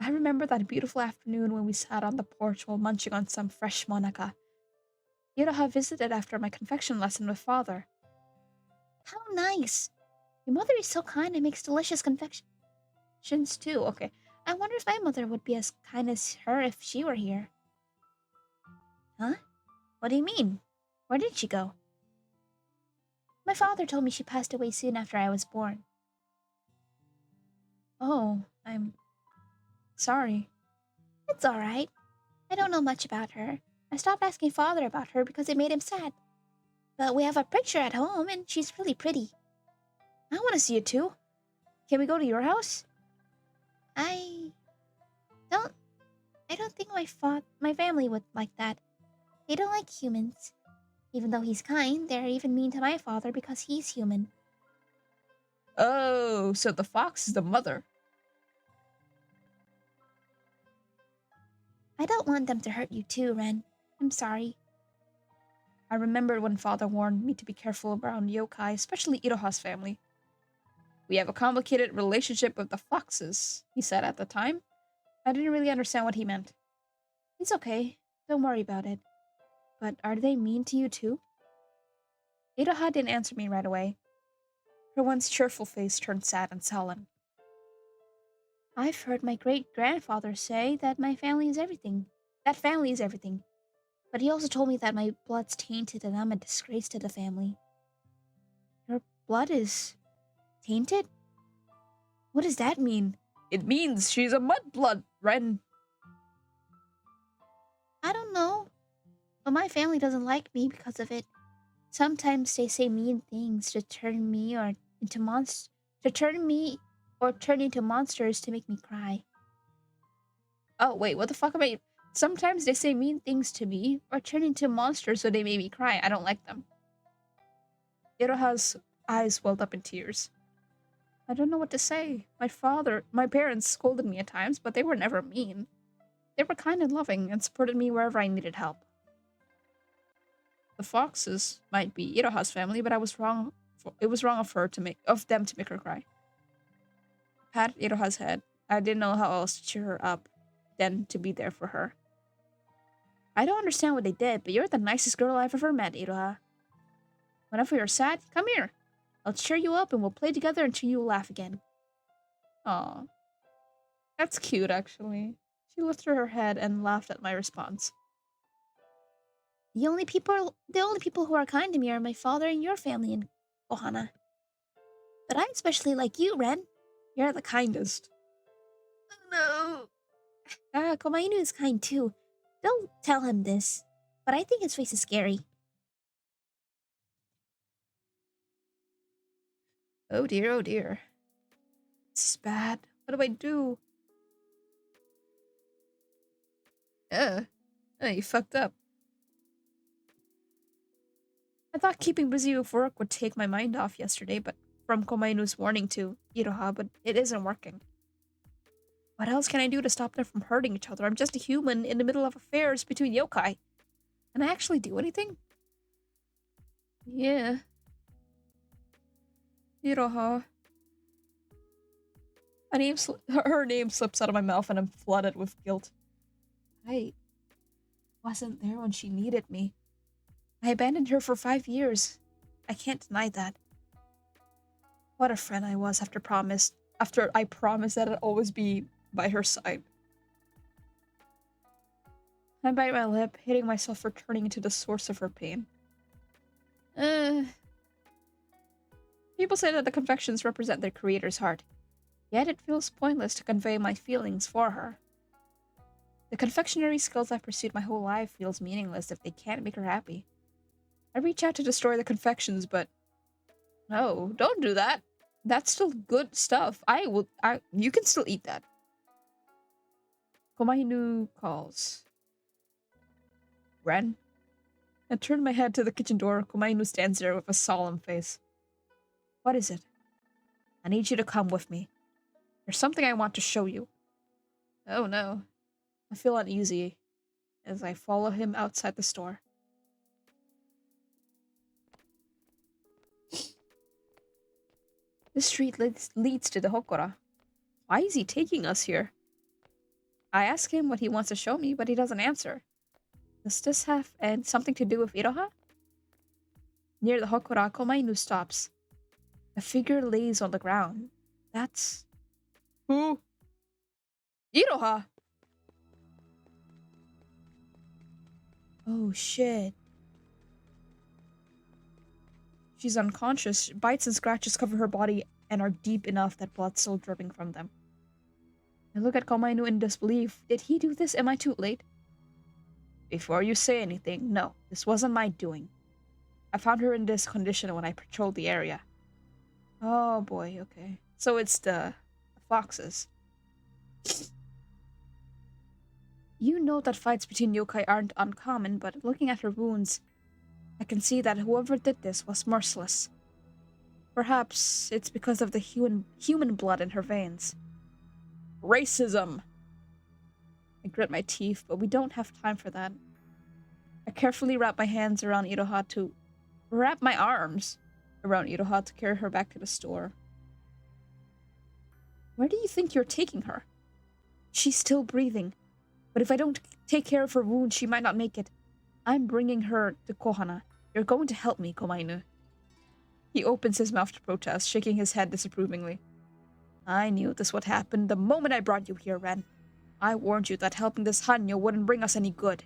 Speaker 1: I remember that beautiful afternoon when we sat on the porch while munching on some fresh Monica. Iroha visited after my confection lesson with Father. How nice! Your mother is so kind and makes delicious confections too. Okay. I wonder if my mother would be as kind as her if she were here. Huh? What do you mean? Where did she go? My father told me she passed away soon after I was born. Oh, I'm sorry. It's alright. I don't know much about her. I stopped asking father about her because it made him sad. But we have a picture at home and she's really pretty. I want to see it too. Can we go to your house? I don't I don't think my family would like that. They don't like humans. Even though he's kind, they're even mean to my father because he's human. Oh, so the fox is the mother. I don't want them to hurt you too, Ren. I'm sorry. I remembered when father warned me to be careful around yokai, especially Iroha's family. We have a complicated relationship with the foxes, he said at the time. I didn't really understand what he meant. It's okay. Don't worry about it. But are they mean to you too? Iroha didn't answer me right away. Her once cheerful face turned sad and sullen. I've heard my great-grandfather say that my family is everything. That family is everything. But he also told me that my blood's tainted and I'm a disgrace to the family. Your blood is tainted? What does that mean? It means she's a mudblood, Ren. I don't know. But my family doesn't like me because of it. Sometimes they say mean things to turn me into monsters to make me cry. Oh, wait, what the fuck am I... Sometimes they say mean things to me or turn into monsters so they make me cry. I don't like them. Iroha's eyes welled up in tears. I don't know what to say. My parents scolded me at times, but they were never mean. They were kind and loving and supported me wherever I needed help. The foxes might be Iroha's family, but it was wrong of them to make her cry. I patted Iroha's head. I didn't know how else to cheer her up than to be there for her. I don't understand what they did, but you're the nicest girl I've ever met, Iroha. Whenever you're sad, come here. I'll cheer you up and we'll play together until you laugh again. Aw. That's cute, actually. She lifted her head and laughed at my response. The only people who are kind to me are my father and your family in Kohana. But I especially like you, Ren. You're the kindest. No. Komainu is kind too. Don't tell him this, but I think his face is scary. Oh dear, oh dear. This is bad. What do I do? You fucked up. I thought keeping busy with work would take my mind off yesterday, but from Komainu's warning to Iroha, but it isn't working. What else can I do to stop them from hurting each other? I'm just a human in the middle of affairs between yokai. Can I actually do anything? Yeah. Iroha. Her name slips out of my mouth and I'm flooded with guilt. I wasn't there when she needed me. I abandoned her for 5 years. I can't deny that. What a friend I was after I promised that I'd always be by her side. I bite my lip, hating myself for turning into the source of her pain. People say that the confections represent their creator's heart. Yet it feels pointless to convey my feelings for her. The confectionery skills I've pursued my whole life feels meaningless if they can't make her happy. I reach out to destroy the confections, but... No, don't do that. That's still good stuff. You can still eat that. Komainu calls. Ren? I turn my head to the kitchen door. Komainu stands there with a solemn face. What is it? I need you to come with me. There's something I want to show you. Oh no. I feel uneasy as I follow him outside the store. This street leads to the Hokora. Why is he taking us here? I ask him what he wants to show me, but he doesn't answer. Does this have something to do with Iroha? Near the Hokora, Komainu stops. A figure lays on the ground. That's... Who? Iroha! Oh shit. She's unconscious. Bites and scratches cover her body and are deep enough that blood's still dripping from them. I look at Komainu in disbelief. Did he do this? Am I too late? Before you say anything, no, this wasn't my doing. I found her in this condition when I patrolled the area. Oh boy, okay. So it's the foxes. You know that fights between yokai aren't uncommon, but looking at her wounds, I can see that whoever did this was merciless. Perhaps it's because of the human blood in her veins. Racism! I grit my teeth, but we don't have time for that. I carefully wrap my arms around Iroha to carry her back to the store. Where do you think you're taking her? She's still breathing, but if I don't take care of her wound, she might not make it. I'm bringing her to Kohana. You're going to help me, Komainu. He opens his mouth to protest, shaking his head disapprovingly. I knew this would happen the moment I brought you here, Ren. I warned you that helping this Hanyo wouldn't bring us any good.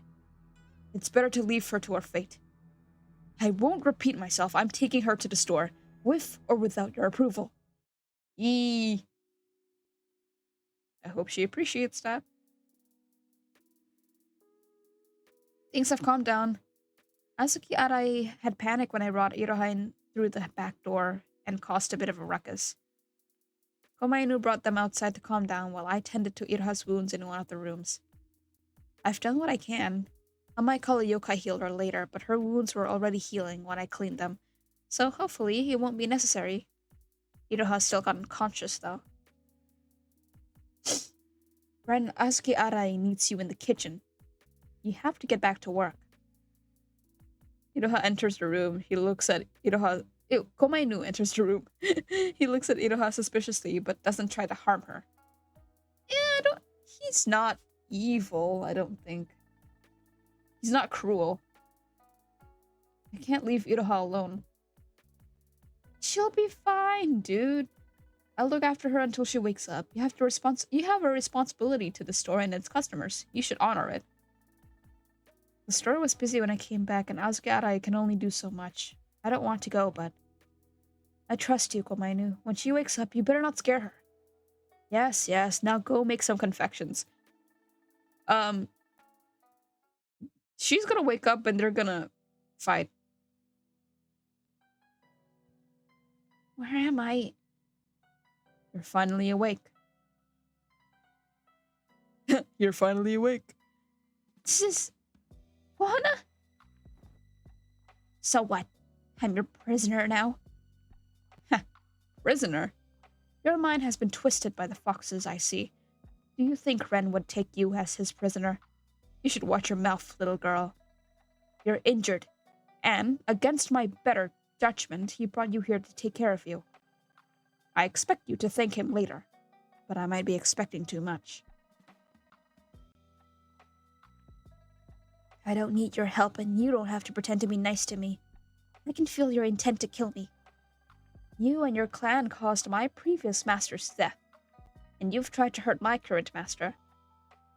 Speaker 1: It's better to leave her to her fate. I won't repeat myself. I'm taking her to the store, with or without your approval. I hope she appreciates that. Things have calmed down. Azuki Arai had panicked when I brought Iroha in through the back door and caused a bit of a ruckus. Komainu brought them outside to calm down while I tended to Iroha's wounds in one of the rooms. I've done what I can. I might call a yokai healer later, but her wounds were already healing when I cleaned them, so hopefully it won't be necessary. Iroha still got unconscious, though. Ren, Azuki Arai needs you in the kitchen. You have to get back to work. Iroha enters the room. He looks at Iroha. Komainu enters the room. He looks at Iroha suspiciously, but doesn't try to harm her. Yeah, he's not evil, I don't think. He's not cruel. I can't leave Iroha alone. She'll be fine, dude. I'll look after her until she wakes up. You have a responsibility to the store and its customers. You should honor it. The store was busy when I came back, and Azuki Arai can only do so much. I don't want to go, but I trust you, Komainu. When she wakes up, you better not scare her. Yes, now go make some confections. She's gonna wake up and they're gonna fight. Where am I? You're finally awake. You're finally awake. This is... Kohana? So what? I'm your prisoner now? Prisoner? Your mind has been twisted by the foxes, I see. Do you think Ren would take you as his prisoner? You should watch your mouth, little girl. You're injured, and, against my better judgment, he brought you here to take care of you. I expect you to thank him later, but I might be expecting too much. I don't need your help, and you don't have to pretend to be nice to me. I can feel your intent to kill me. You and your clan caused my previous master's death, and you've tried to hurt my current master.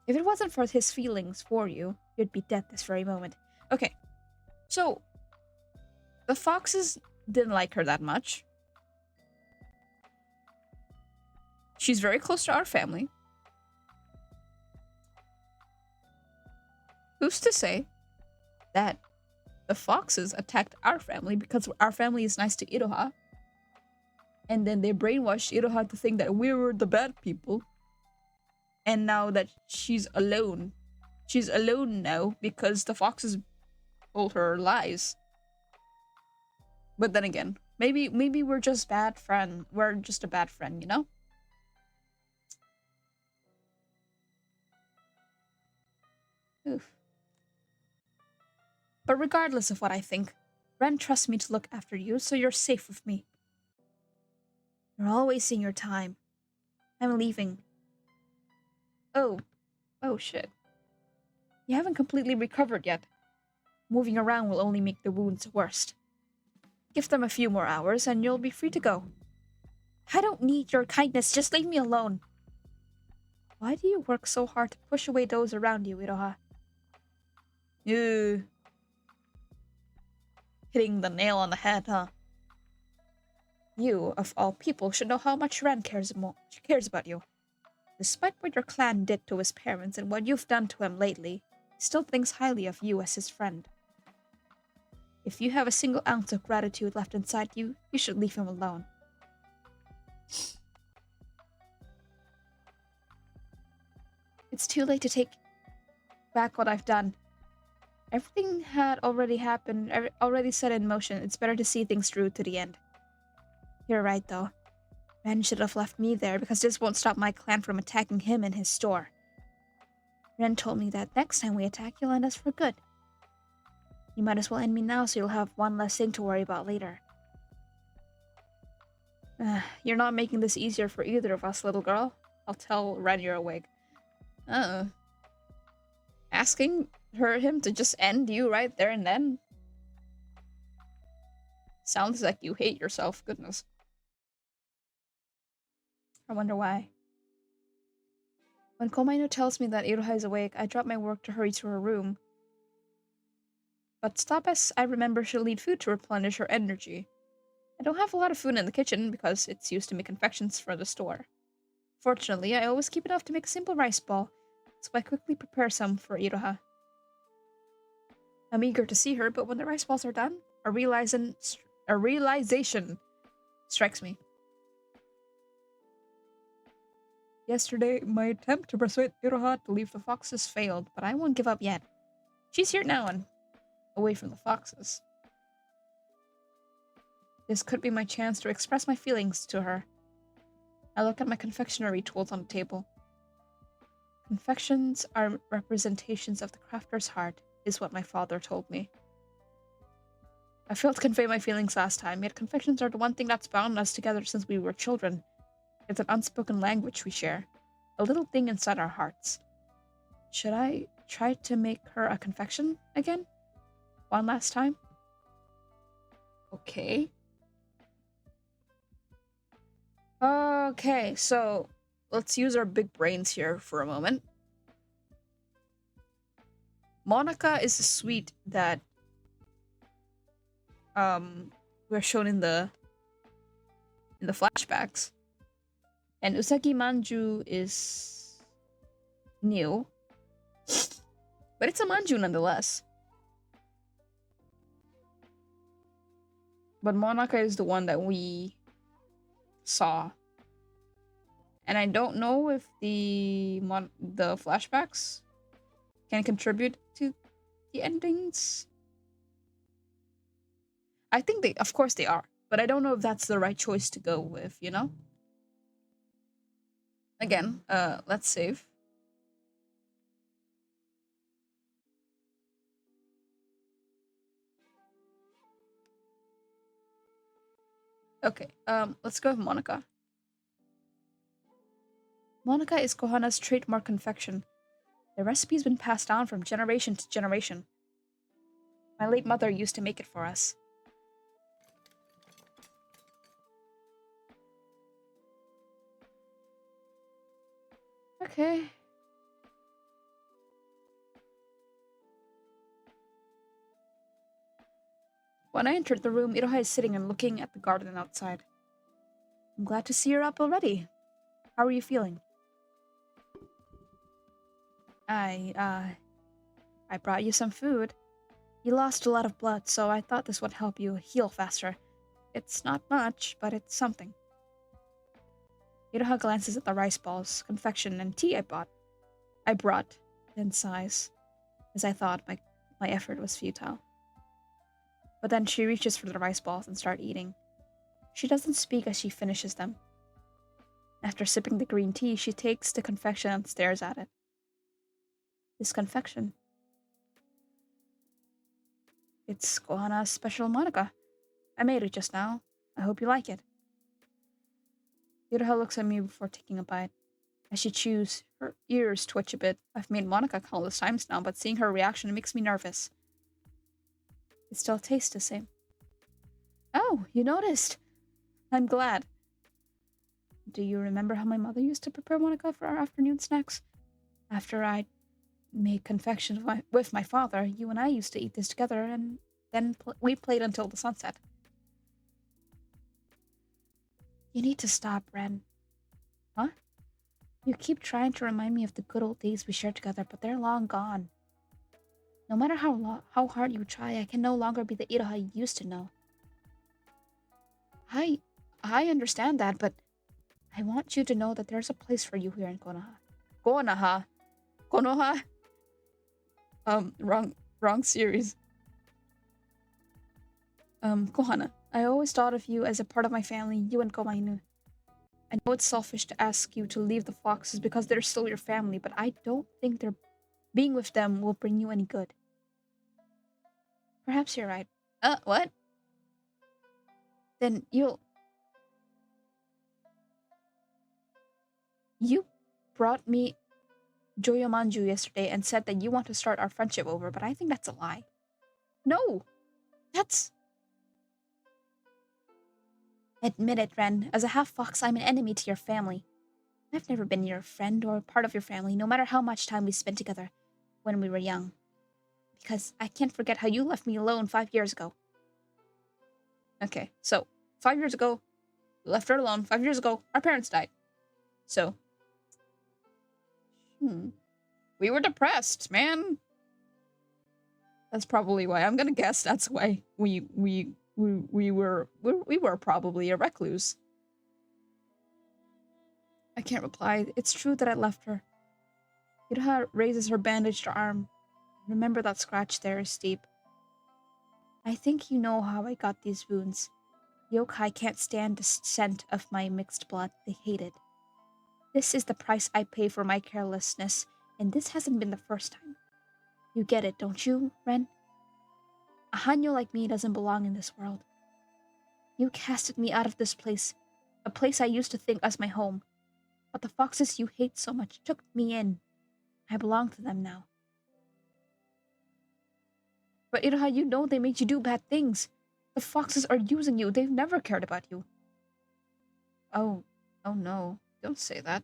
Speaker 1: If it wasn't for his feelings for you, you'd be dead this very moment. Okay, so the foxes didn't like her that much. She's very close to our family. Who's to say that the foxes attacked our family because our family is nice to Iroha, and then they brainwashed Iroha to think that we were the bad people, and now that she's alone now because the foxes told her lies. But then again, maybe we're just bad friend. We're just a bad friend, you know? Oof. But regardless of what I think, Ren trusts me to look after you, so you're safe with me. You're all wasting your time. I'm leaving. Oh shit. You haven't completely recovered yet. Moving around will only make the wounds worse. Give them a few more hours and you'll be free to go. I don't need your kindness, just leave me alone. Why do you work so hard to push away those around you, Iroha? Ew. Hitting the nail on the head, huh? You, of all people, should know how much Ren cares about you. Despite what your clan did to his parents and what you've done to him lately, he still thinks highly of you as his friend. If you have a single ounce of gratitude left inside you, you should leave him alone. It's too late to take back what I've done. Everything had already happened, already set in motion. It's better to see things through to the end. You're right, though. Ren should have left me there because this won't stop my clan from attacking him in his store. Ren told me that next time we attack, you'll end us for good. You might as well end me now so you'll have one less thing to worry about later. You're not making this easier for either of us, little girl. I'll tell Ren you're awake. Asking him to just end you right there and then? Sounds like you hate yourself, goodness. I wonder why. When Komainu tells me that Iroha is awake, I drop my work to hurry to her room. But stop as I remember she'll need food to replenish her energy. I don't have a lot of food in the kitchen because it's used to make confections for the store. Fortunately, I always keep enough to make a simple rice ball, so I quickly prepare some for Iroha. I'm eager to see her, but when the rice balls are done, a realization strikes me. Yesterday, my attempt to persuade Iroha to leave the foxes failed, but I won't give up yet. She's here now and away from the foxes. This could be my chance to express my feelings to her. I look at my confectionery tools on the table. Confections are representations of the crafter's heart, is what my father told me. I failed to convey my feelings last time, yet confections are the one thing that's bound us together since we were children. It's an unspoken language we share, a little thing inside our hearts. Should I try to make her a confection again? One last time? Okay. Okay, so let's use our big brains here for a moment. Monica is a sweet that we're shown in the flashbacks. And Usagi Manju is new. But it's a Manju nonetheless. But Monica is the one that we saw. And I don't know if the flashbacks can contribute to the endings. I think of course they are, but I don't know if that's the right choice to go with, you know? Again, let's save. Okay, let's go with Monica. Monica is Kohana's trademark confection. The recipe's been passed down from generation to generation. My late mother used to make it for us. Okay. When I entered the room, Iroha is sitting and looking at the garden outside. I'm glad to see you're up already. How are you feeling? I brought you some food. You lost a lot of blood, so I thought this would help you heal faster. It's not much, but it's something. Iroha glances at the rice balls, confection, and tea I brought, then sighs, as I thought my effort was futile. But then she reaches for the rice balls and starts eating. She doesn't speak as she finishes them. After sipping the green tea, she takes the confection and stares at it. This confection. It's Kohana's special Monica. I made it just now. I hope you like it. Iroha looks at me before taking a bite. As she chews, her ears twitch a bit. I've made Monica countless times now, but seeing her reaction makes me nervous. It still tastes the same. Oh, you noticed. I'm glad. Do you remember how my mother used to prepare Monica for our afternoon snacks? After I'd make confection with my father, you and I used to eat this together, and then we played until the sunset. You need to stop, Ren. Huh? You keep trying to remind me of the good old days we shared together, but they're long gone. No matter how hard you try, I can no longer be the Iroha you used to know. I I understand that, but I want you to know that there's a place for you here in Konoha. Konoha? Konoha? Wrong series. Kohana. I always thought of you as a part of my family, you and Komainu. I know it's selfish to ask you to leave the foxes because they're still your family, but I don't think being with them will bring you any good. Perhaps you're right. What? Then You brought me Joyomanju yesterday and said that you want to start our friendship over, but I think that's a lie. No! That's... Admit it, Ren. As a half-fox, I'm an enemy to your family. I've never been your friend or part of your family, no matter how much time we spent together when we were young. Because I can't forget how you left me alone 5 years ago. Okay, so 5 years ago, we left her alone. 5 years ago, our parents died. So, we were depressed, man. That's probably why. I'm gonna guess that's why we were probably a recluse. I can't reply. It's true that I left her. Iroha raises her bandaged arm. Remember that scratch there is steep. I think you know how I got these wounds. Yokai can't stand the scent of my mixed blood. They hate it. This is the price I pay for my carelessness, and this hasn't been the first time. You get it, don't you, Ren? A hanyo like me doesn't belong in this world. You casted me out of this place, a place I used to think as my home. But the foxes you hate so much took me in. I belong to them now. But Iroha, you know they made you do bad things. The foxes are using you. They've never cared about you. Oh no. Don't say that.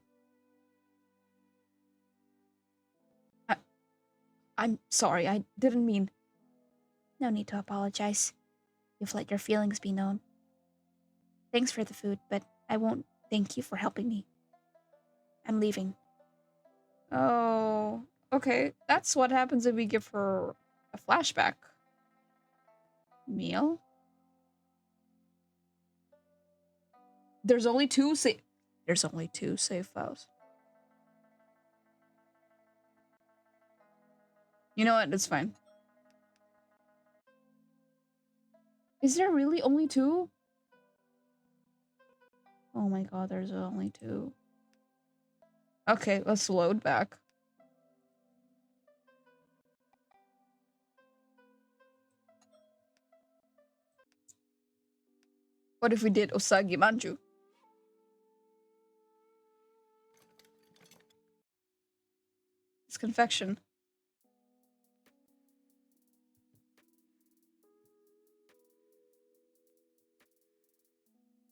Speaker 1: I'm sorry. I didn't mean... No need to apologize. You've let your feelings be known. Thanks for the food, but I won't thank you for helping me. I'm leaving. Oh, okay. That's what happens if we give her a flashback. Meal? There's only two save files. You know what? It's fine. Is there really only two? Oh my god, there's only two. Okay, let's load back. What if we did Osagi Manju? It's confection.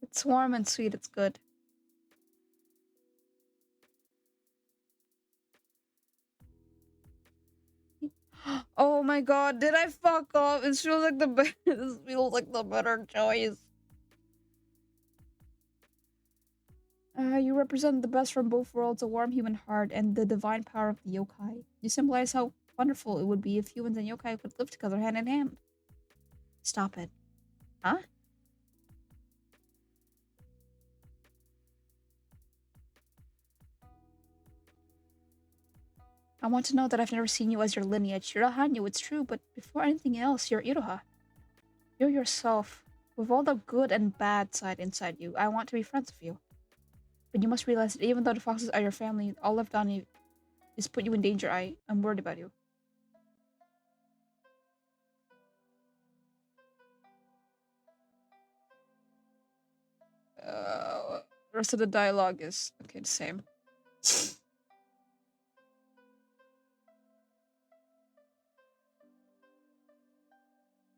Speaker 1: It's warm and sweet, it's good. Oh my god, did I fuck up? This feels like the better choice. You represent the best from both worlds, a warm human heart, and the divine power of the yokai. You symbolize how wonderful it would be if humans and yokai could live together hand in hand. Stop it. Huh? I want to know that I've never seen you as your lineage. You're a Hanyu, it's true, but before anything else, you're Iroha. You're yourself. With all the good and bad side inside you, I want to be friends with you. But you must realize that even though the foxes are your family, all I've done is put you in danger. I'm worried about you. The rest of the dialogue is okay, the same.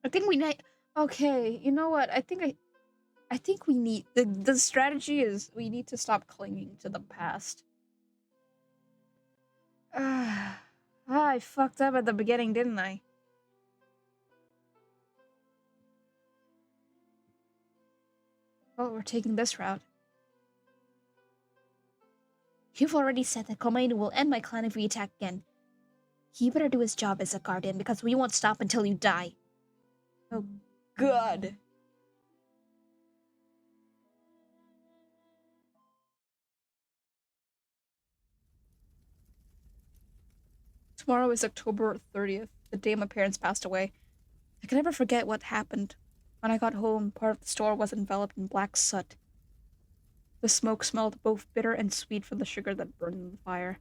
Speaker 1: I think we need... Okay, you know what? I think I think we need the strategy is we need to stop clinging to the past. I fucked up at the beginning, didn't I? Well, we're taking this route. You've already said that Komainu will end my clan if we attack again. He better do his job as a guardian because we won't stop until you die. Oh, God. Tomorrow is October 30th, the day my parents passed away. I can never forget what happened. When I got home, part of the store was enveloped in black soot. The smoke smelled both bitter and sweet from the sugar that burned in the fire.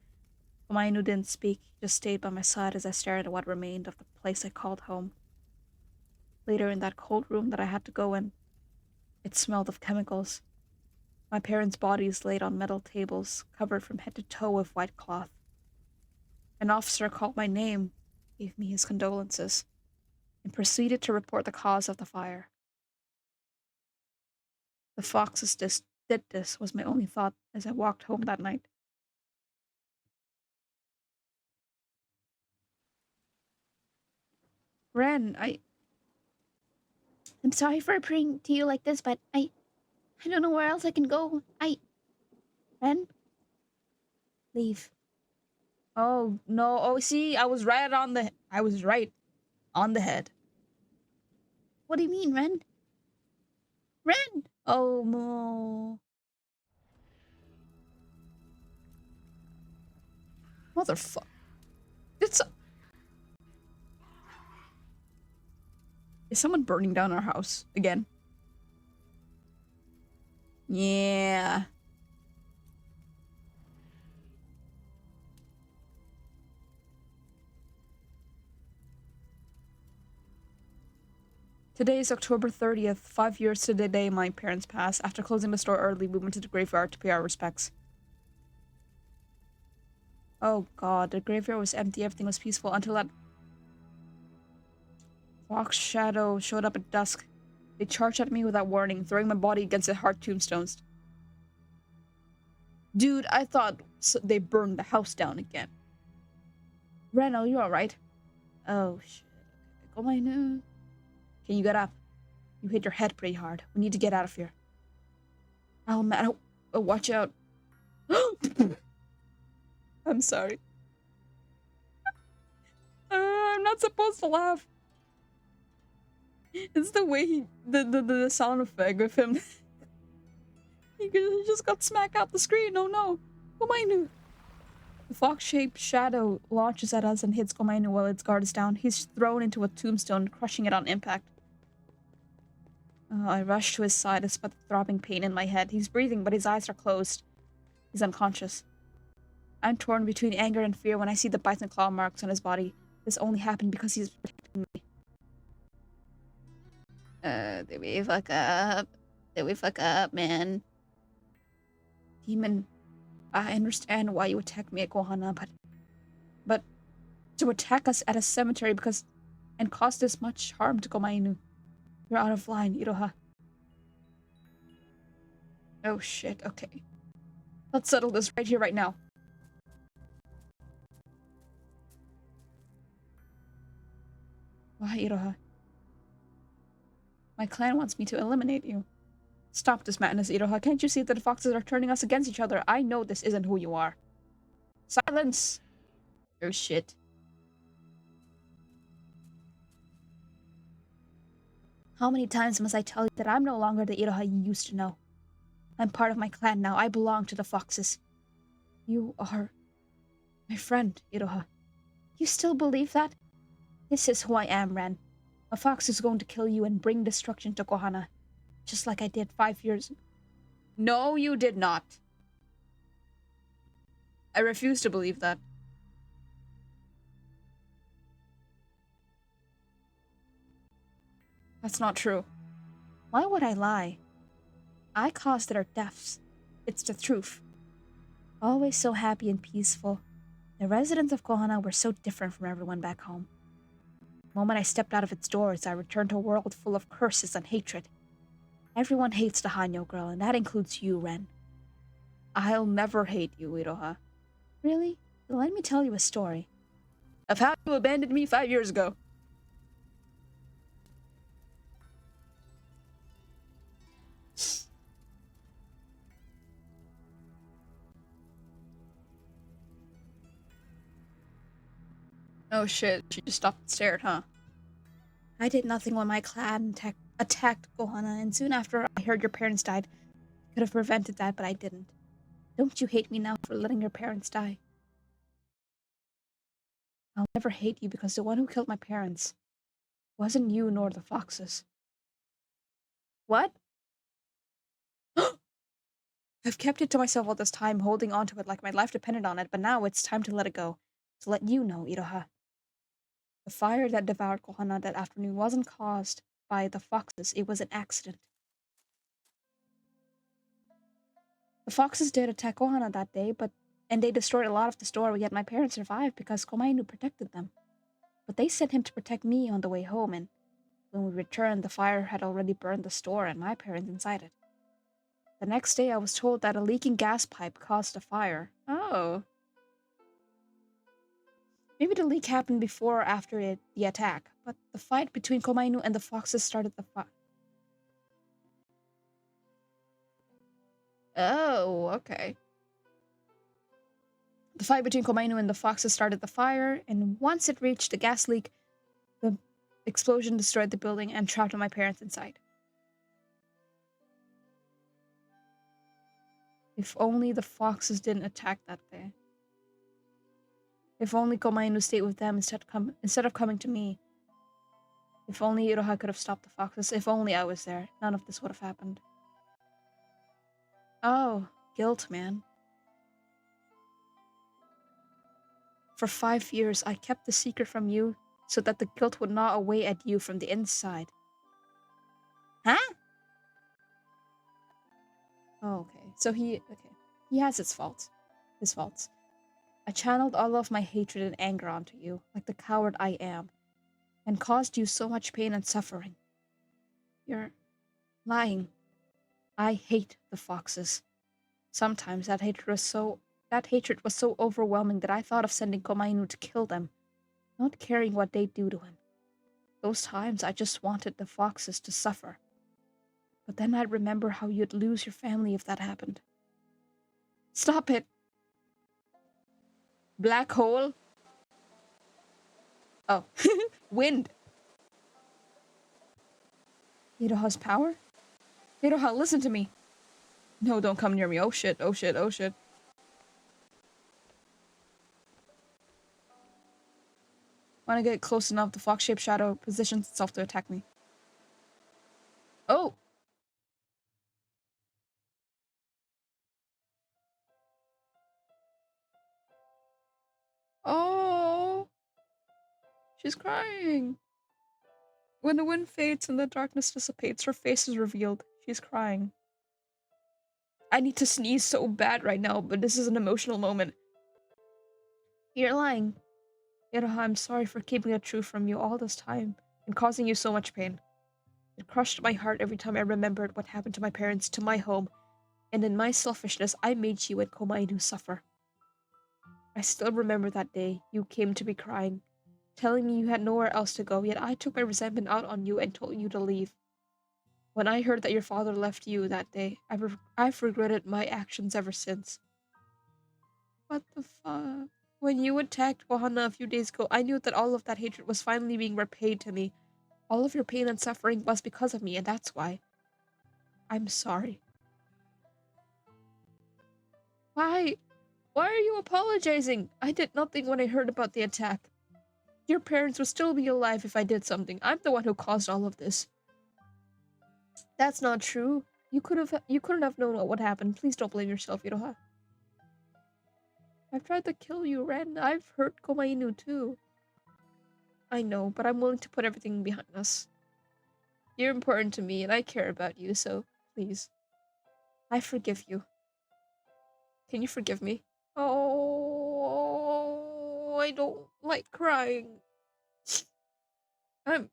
Speaker 1: Komainu didn't speak, he just stayed by my side as I stared at what remained of the place I called home. Later, in that cold room that I had to go in, it smelled of chemicals. My parents' bodies laid on metal tables, covered from head to toe with white cloth. An officer called my name, gave me his condolences, and proceeded to report the cause of the fire. The foxes did this was my only thought as I walked home that night. Ren, I'm sorry for appearing to you like this, but I don't know where else I can go. Ren? Leave. Oh, no. Oh, see, I was right on the head. What do you mean, Ren? Ren! Oh, no. Motherfucker. Is someone burning down our house again? Yeah. Today is October 30th, 5 years to the day my parents passed. After closing the store early, we went to the graveyard to pay our respects. Oh god, the graveyard was empty, everything was peaceful until that fox shadow showed up at dusk. They charged at me without warning, throwing my body against the hard tombstones. Dude, I thought they burned the house down again. Ren, are you alright? Oh shit. Oh my no. Can you get up? You hit your head pretty hard. We need to get out of here. Oh man, watch out. I'm sorry. I'm not supposed to laugh. It's the way the sound effect of him. he just got smacked out the screen. Oh no. Komainu. The fox-shaped shadow launches at us and hits Komainu while its guard is down. He's thrown into a tombstone, crushing it on impact. I rush to his side despite the throbbing pain in my head. He's breathing, but his eyes are closed. He's unconscious. I'm torn between anger and fear when I see the bites and claw marks on his body. This only happened because he's protecting me. Did we fuck up? Did we fuck up, man? Demon, I understand why you attacked me at Kohana, but to attack us at a cemetery and cause this much harm to Komainu. You're out of line, Iroha. Oh shit, okay. Let's settle this right here, right now. Why, Iroha? My clan wants me to eliminate you. Stop this madness, Iroha. Can't you see that the foxes are turning us against each other? I know this isn't who you are. Silence! Oh shit. How many times must I tell you that I'm no longer the Iroha you used to know? I'm part of my clan now. I belong to the foxes. You are my friend, Iroha. You still believe that? This is who I am, Ren. A fox is going to kill you and bring destruction to Kohana. Just like I did 5 years ago. No, you did not. I refuse to believe that. That's not true. Why would I lie? I caused their deaths. It's the truth. Always so happy and peaceful. The residents of Kohana were so different from everyone back home. The moment I stepped out of its doors, I returned to a world full of curses and hatred. Everyone hates the Hanyo girl, and that includes you, Ren. I'll never hate you, Iroha. Really? Then let me tell you a story. Of how you abandoned me 5 years ago. Oh shit, she just stopped and stared, huh? I did nothing when my clan attacked Kohana, and soon after I heard your parents died. I could have prevented that, but I didn't. Don't you hate me now for letting your parents die? I'll never hate you because the one who killed my parents wasn't you nor the foxes. What? I've kept it to myself all this time, holding on to it like my life depended on it, but now it's time to let it go. To let you know, Iroha. The fire that devoured Kohana that afternoon wasn't caused by the foxes, it was an accident. The foxes did attack Kohana that day, and they destroyed a lot of the store, yet my parents survived because Komainu protected them. But they sent him to protect me on the way home, and when we returned, the fire had already burned the store and my parents inside it. The next day, I was told that a leaking gas pipe caused the fire. Oh. Maybe the leak happened before or after the attack, but the fight between Komainu and the foxes started the fire. Oh, okay. The fight between Komainu and the foxes started the fire, and once it reached the gas leak, the explosion destroyed the building and trapped my parents inside. If only the foxes didn't attack that day. If only Komainu stayed with them instead of coming to me. If only Iroha could have stopped the foxes. If only I was there. None of this would have happened. Oh, guilt, man. For 5 years, I kept the secret from you so that the guilt would gnaw away at you from the inside. Huh? Oh, okay. So he has his faults. His faults. I channeled all of my hatred and anger onto you, like the coward I am, and caused you so much pain and suffering. You're lying. I hate the foxes. Sometimes that hatred was so overwhelming that I thought of sending Komainu to kill them, not caring what they'd do to him. Those times I just wanted the foxes to suffer. But then I'd remember how you'd lose your family if that happened. Stop it! Black hole? Oh. Wind! Iroha's power? Iroha, listen to me! No, don't come near me. Oh shit, oh shit, oh shit. When I get close enough, the fox-shaped shadow positions itself to attack me. Oh! Oh! She's crying! When the wind fades and the darkness dissipates, her face is revealed. She's crying. I need to sneeze so bad right now, but this is an emotional moment. You're lying. Iroha, I'm sorry for keeping the truth from you all this time and causing you so much pain. It crushed my heart every time I remembered what happened to my parents, to my home, and in my selfishness, I made you and Komainu suffer. I still remember that day you came to me crying, telling me you had nowhere else to go, yet I took my resentment out on you and told you to leave. When I heard that your father left you that day, I've regretted my actions ever since. What the fuck? When you attacked Kohana a few days ago, I knew that all of that hatred was finally being repaid to me. All of your pain and suffering was because of me, and that's why. I'm sorry. Why? Why are you apologizing? I did nothing when I heard about the attack. Your parents would still be alive if I did something. I'm the one who caused all of this. That's not true. You couldn't have known what would happen. Please don't blame yourself, Iroha. I've tried to kill you, Ren. I've hurt Komainu too. I know, but I'm willing to put everything behind us. You're important to me, and I care about you, so please. I forgive you. Can you forgive me? Oh, I don't like crying.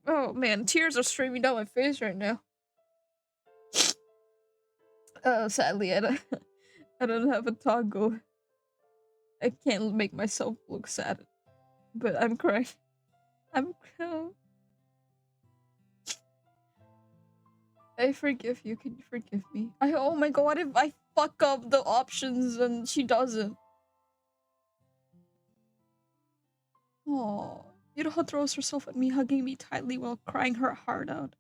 Speaker 1: Oh man, tears are streaming down my face right now. Sadly, I don't have a toggle. I can't make myself look sad, but I'm crying. I'm I forgive you. Can you forgive me? Oh my god, if I fuck up the options and she doesn't. Oh, Iroha throws herself at me, hugging me tightly while crying her heart out.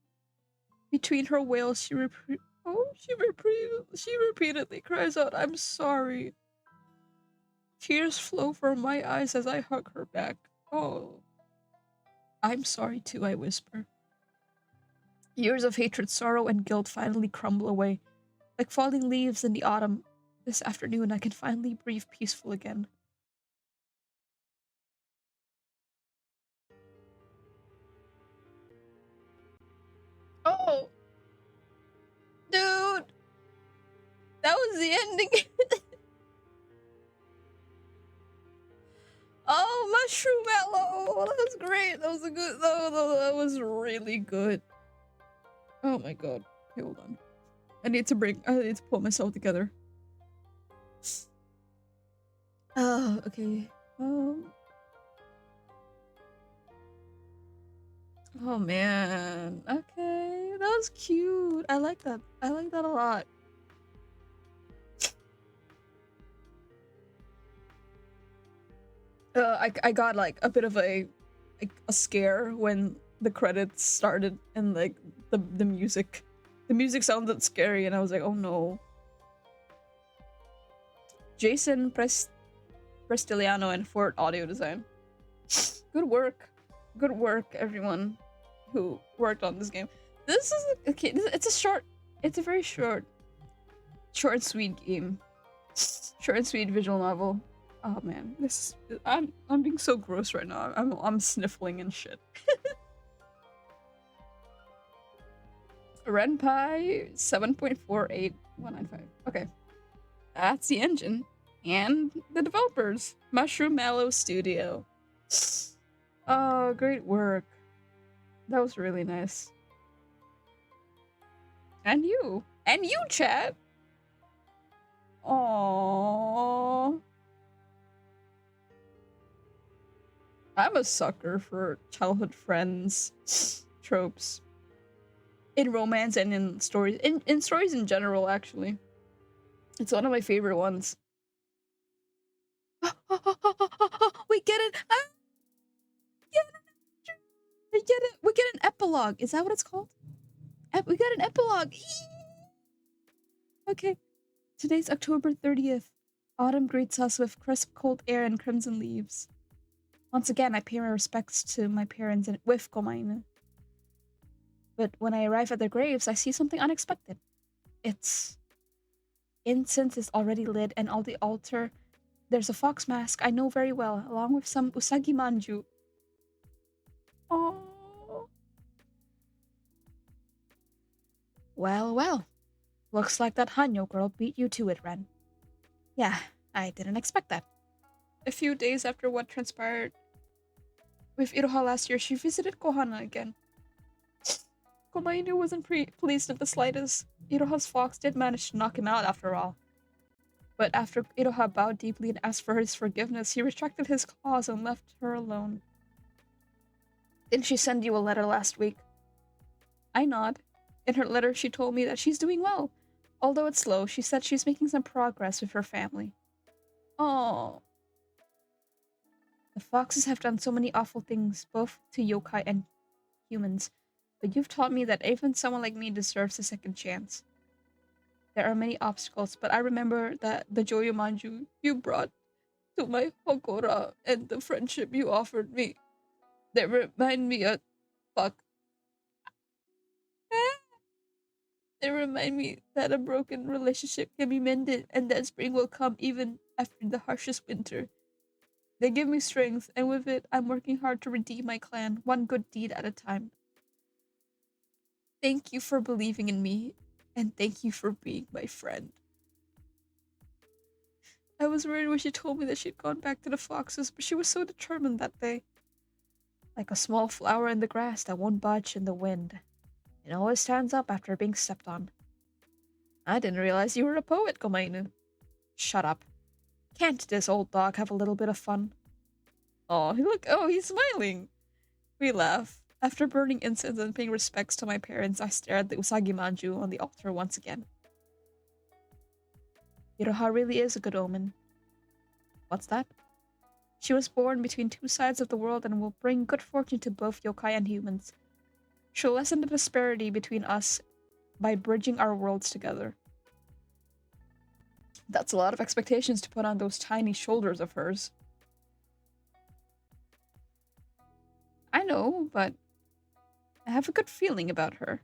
Speaker 1: Between her wails, she repeatedly cries out, "I'm sorry." Tears flow from my eyes as I hug her back. Oh, I'm sorry too, I whisper. Years of hatred, sorrow, and guilt finally crumble away. Like falling leaves in the autumn, this afternoon I can finally breathe peaceful again. Oh, dude, that was the ending. Oh, mushroom mallow. That was great. That was a good. That was really good. Oh my god. Okay, hold on. I need to pull myself together. Oh, okay. Oh man. Okay, that was cute. I like that. I like that a lot. I got like a bit of a scare when the credits started and like the music sounded scary and I was like, oh no. Jason Prestiliano and Fort Audio Design. Good work. Good work, everyone who worked on this game. This is okay. It's a very short and sweet game. Short and sweet visual novel. Oh man, I'm being so gross right now. I'm sniffling and shit. Renpai 7.48195. Okay. That's the engine. And the developers. Mushroom Mallow Studio. Oh, great work. That was really nice. And you. And you, chat. Aww. I'm a sucker for childhood friends tropes. In romance and in stories. In stories in general, actually. It's one of my favorite ones. We get it! We get it! We get an epilogue! Is that what it's called? We got an epilogue! Okay. Today's October 30th. Autumn greets us with crisp cold air and crimson leaves. Once again, I pay my respects to my parents with Kohana. But when I arrive at their graves, I see something unexpected. It's... Incense is already lit, and on the altar, there's a fox mask I know very well, along with some usagi manju. Oh. Well, well. Looks like that Hanyo girl beat you to it, Ren. Yeah, I didn't expect that. A few days after what transpired with Iroha last year, she visited Kohana again. Komainu wasn't pleased in the slightest. Iroha's fox did manage to knock him out after all. But after Iroha bowed deeply and asked for his forgiveness, he retracted his claws and left her alone. Didn't she send you a letter last week? I nod. In her letter, she told me that she's doing well. Although it's slow, she said she's making some progress with her family. Oh. The foxes have done so many awful things, both to yokai and humans. But you've taught me that even someone like me deserves a second chance. There are many obstacles, but I remember that the Joyo Manju you brought to my Hokora and the friendship you offered me. They remind me of... Fuck. They remind me that a broken relationship can be mended and that spring will come even after the harshest winter. They give me strength, and with it, I'm working hard to redeem my clan, one good deed at a time. Thank you for believing in me, and thank you for being my friend. I was worried when she told me that she'd gone back to the foxes, but she was so determined that day. Like a small flower in the grass that won't budge in the wind. It always stands up after being stepped on. I didn't realize you were a poet, Komainu. Shut up. Can't this old dog have a little bit of fun? Oh, look, oh, he's smiling. We laugh. After burning incense and paying respects to my parents, I stare at the Usagi Manju on the altar once again. Iroha really is a good omen. What's that? She was born between two sides of the world and will bring good fortune to both yokai and humans. She'll lessen the disparity between us by bridging our worlds together. That's a lot of expectations to put on those tiny shoulders of hers. I know, but I have a good feeling about her.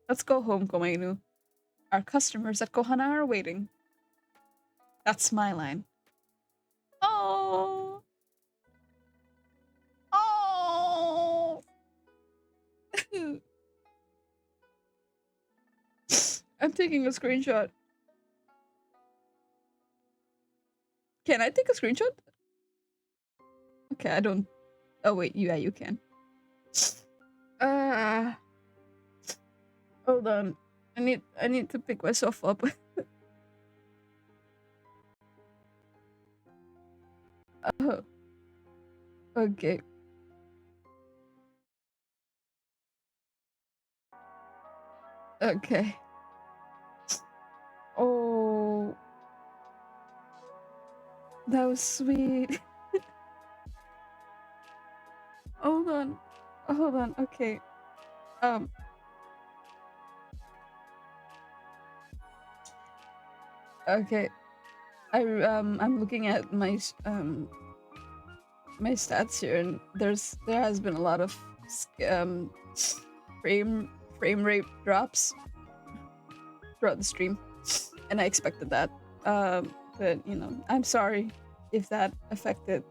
Speaker 1: Let's go home, Komainu. Our customers at Kohana are waiting. That's my line. Oh! Oh! I'm taking a screenshot. Can I take a screenshot? Okay, I don't... Oh wait, yeah, you can. Hold on. I need to pick myself up. Oh. Okay. Okay. Oh. That was sweet. Hold on. Hold on. Okay. Okay. I'm looking at my my stats here, and there has been a lot of frame rate drops throughout the stream, and I expected that. But you know, I'm sorry if that affected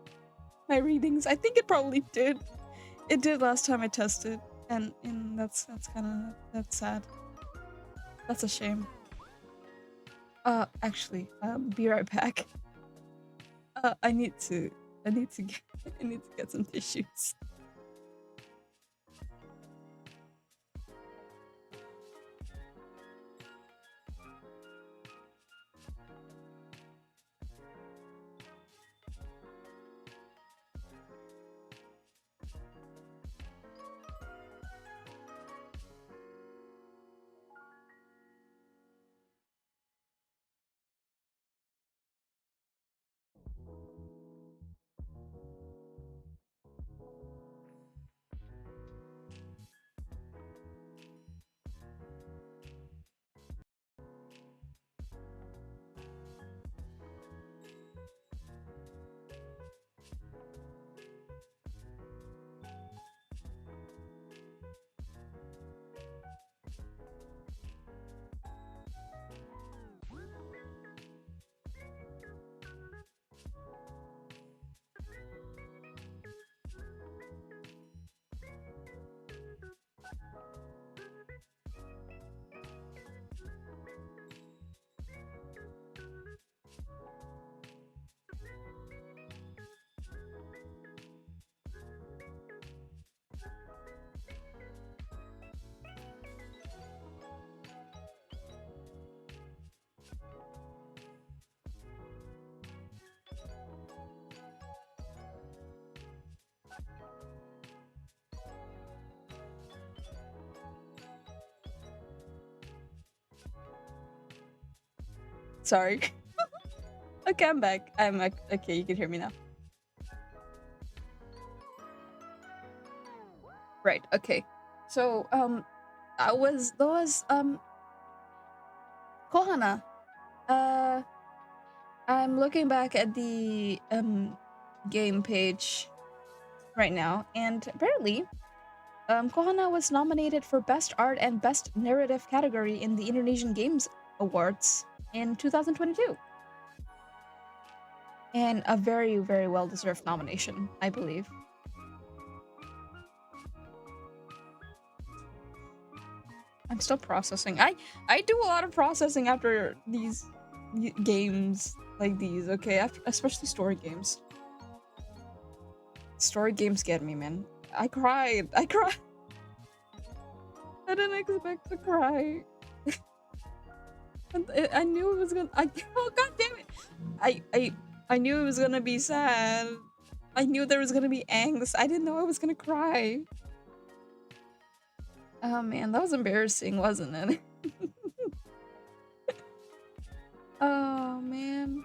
Speaker 1: my readings. I think it probably did. It did last time I tested, and that's that's sad. That's a shame. Actually, be right back. I need to get some tissues. Sorry. Okay, I'm back. I'm okay. You can hear me now. Right. Okay. So that was Kohana. I'm looking back at the game page right now, and apparently, Kohana was nominated for Best Art and Best Narrative category in the Indonesian Games Awards in 2022. And a very, very well-deserved nomination, I believe. I'm still processing. I do a lot of processing after these games like these, okay? Especially story games. Story games get me, man. I cried. I cried. I didn't expect to cry. I knew it was gonna. Oh god damn it! I knew it was gonna be sad. I knew there was gonna be angst. I didn't know I was gonna cry. Oh man, that was embarrassing, wasn't it? Oh man,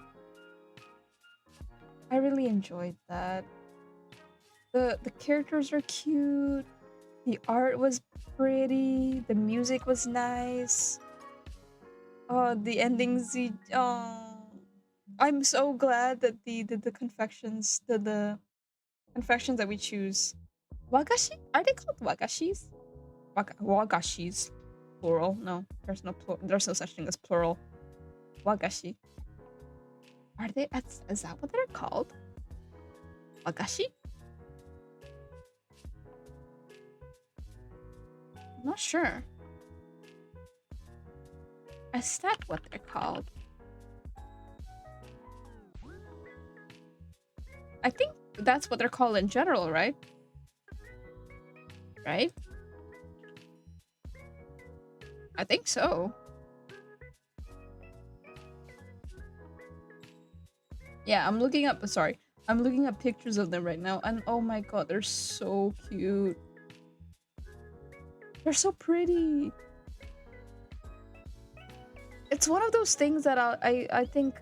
Speaker 1: I really enjoyed that. The characters are cute. The art was pretty. The music was nice. Oh, the endings. Oh, I'm so glad that the confections, the confections that we choose. Wagashi? Are they called wagashis? Wagashis. Plural. No, there's no such thing as plural. Wagashi. Are they? Is that what they're called? Wagashi? I'm not sure. Is that what they're called? I think that's what they're called in general, right? Right? I think so. Yeah, I'm looking up. Sorry, I'm looking up pictures of them right now, and oh my god, they're so cute. They're so pretty. It's one of those things that I think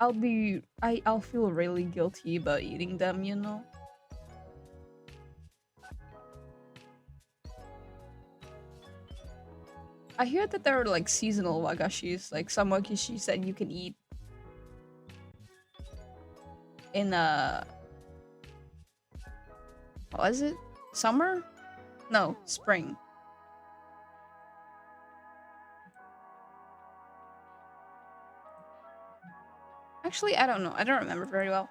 Speaker 1: I'll feel really guilty about eating them, you know? I hear that there are like seasonal wagashis, like some wagashis that you can eat in what is it? Summer? No, spring. Actually, I don't know. I don't remember very well.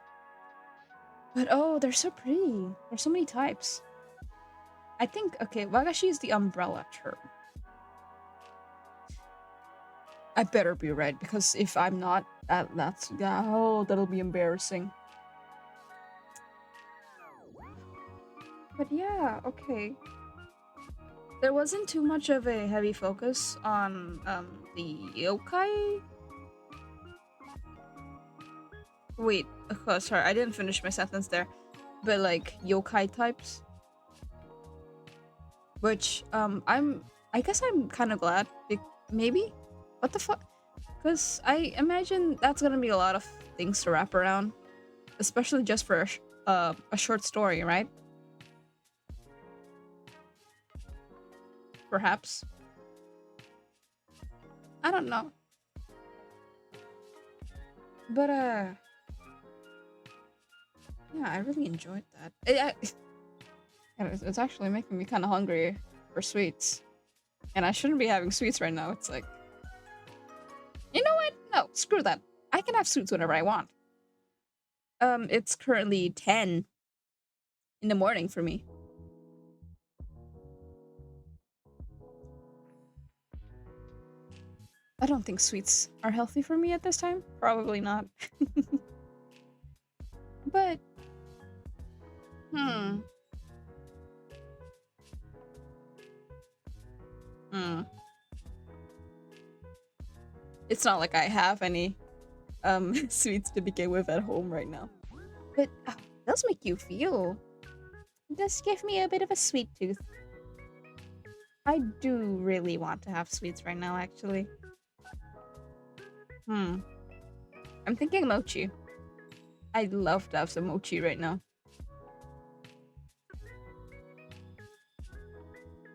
Speaker 1: But oh, they're so pretty. There's so many types. I think, okay, wagashi is the umbrella term. I better be right, because if I'm not, that'll be embarrassing. But yeah, okay. There wasn't too much of a heavy focus on the yokai. Wait, sorry, I didn't finish my sentence there. But like yokai types, which I guess I'm kind of glad. Maybe, what the fuck? Because I imagine that's gonna be a lot of things to wrap around, especially just for a short story, right? Perhaps. I don't know. But yeah, I really enjoyed that. It's actually making me kind of hungry for sweets, and I shouldn't be having sweets right now. It's like, you know what? No, screw that. I can have sweets whenever I want. It's currently 10 in the morning for me. I don't think sweets are healthy for me at this time. Probably not. But, hmm. Hmm. It's not like I have any sweets to begin with at home right now. But it does make you feel. It does give me a bit of a sweet tooth. I do really want to have sweets right now, actually. I'm thinking mochi. I'd love to have some mochi right now.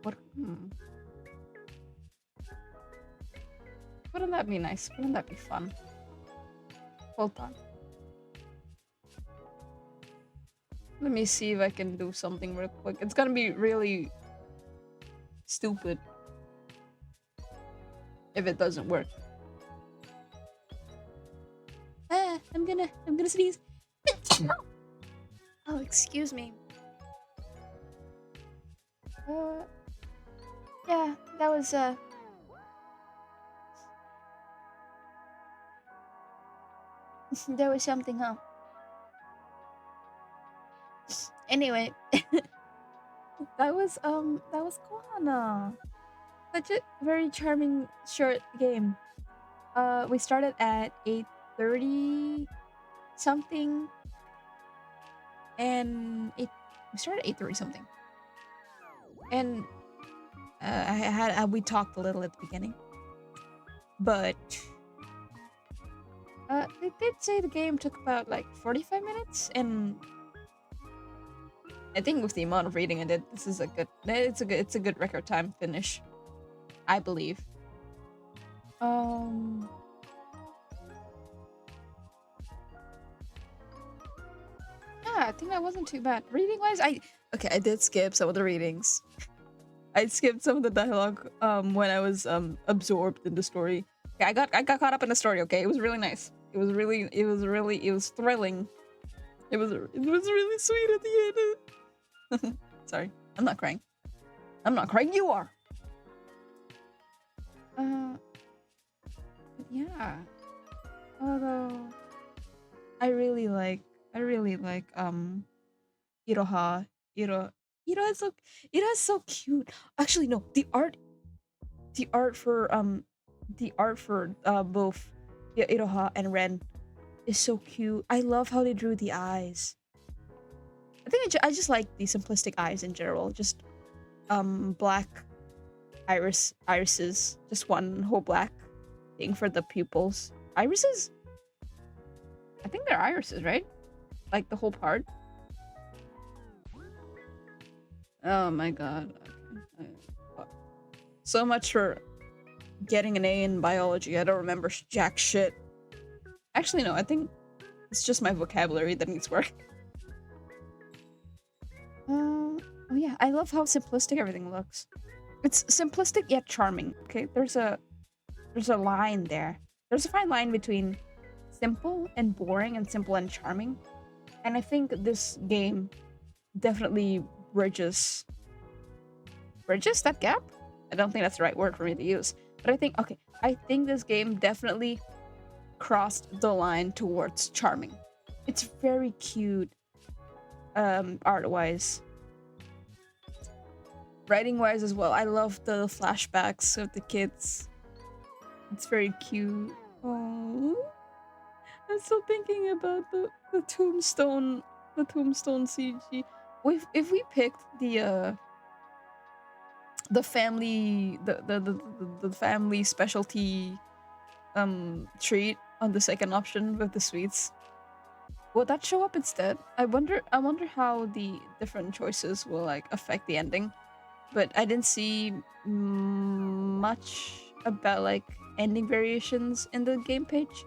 Speaker 1: What? Wouldn't that be nice? Wouldn't that be fun? Hold on. Let me see if I can do something real quick. It's gonna be really stupid if it doesn't work. I'm gonna sneeze. Oh, excuse me. Yeah, that was there was something, huh? Anyway, that was Kohana. such a very charming short game. We started at 8:30 something, and we started at 8:30 something, and we talked a little at the beginning, but they did say the game took about like 45 minutes, and I think with the amount of reading I did, this is it's a good record time finish, I believe. Yeah, I think that wasn't too bad. Reading wise, I did skip some of the readings. I skipped some of the dialogue when I was absorbed in the story. Okay, I got caught up in the story, okay? It was really nice. It was thrilling. It was really sweet at the end. Sorry, I'm not crying. I'm not crying, you are. But yeah. Although I really like Iroha. Iro is so cute. Actually no, the art for both Iroha and Ren is so cute. I love how they drew the eyes. I think I just like the simplistic eyes in general. Just black irises, just one whole black thing for the pupils. Irises? I think they're irises, right? Like the whole part. Oh my god. So much for getting an A in biology. I don't remember jack shit. Actually, no, I think it's just my vocabulary that needs work. Oh yeah, I love how simplistic everything looks. It's simplistic yet charming. Okay, there's a line there. There's a fine line between simple and boring and simple and charming. And I think this game definitely bridges that gap. I don't think that's the right word for me to use. But I think this game definitely crossed the line towards charming. It's very cute art-wise. Writing-wise as well. I love the flashbacks of the kids. It's very cute. Oh, I'm still thinking about the tombstone CG. If we picked the family the family specialty treat on the second option with the sweets, will that show up instead? I wonder how the different choices will like affect the ending, but I didn't see much about like ending variations in the game page,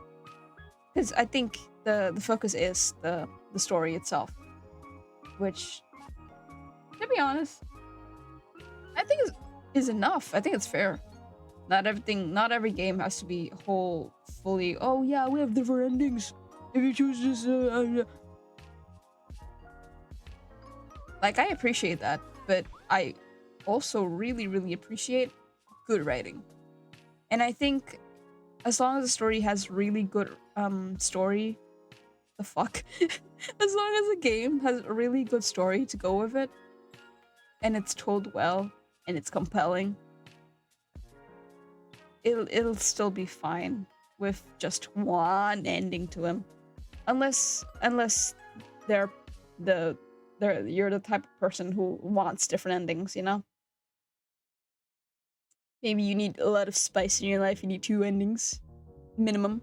Speaker 1: because I think the focus is the story itself, which, to be honest, I think is enough. I think it's fair. Not every game has to be fully. Oh yeah, we have different endings. If you choose this, like, I appreciate that, but I also really appreciate good writing, and I think as long as the story has really good story, the fuck, as long as the game has a really good story to go with it, and it's told well and it's compelling, it'll still be fine with just one ending to him, unless you're the type of person who wants different endings, you know? Maybe you need a lot of spice in your life, you need 2 endings minimum.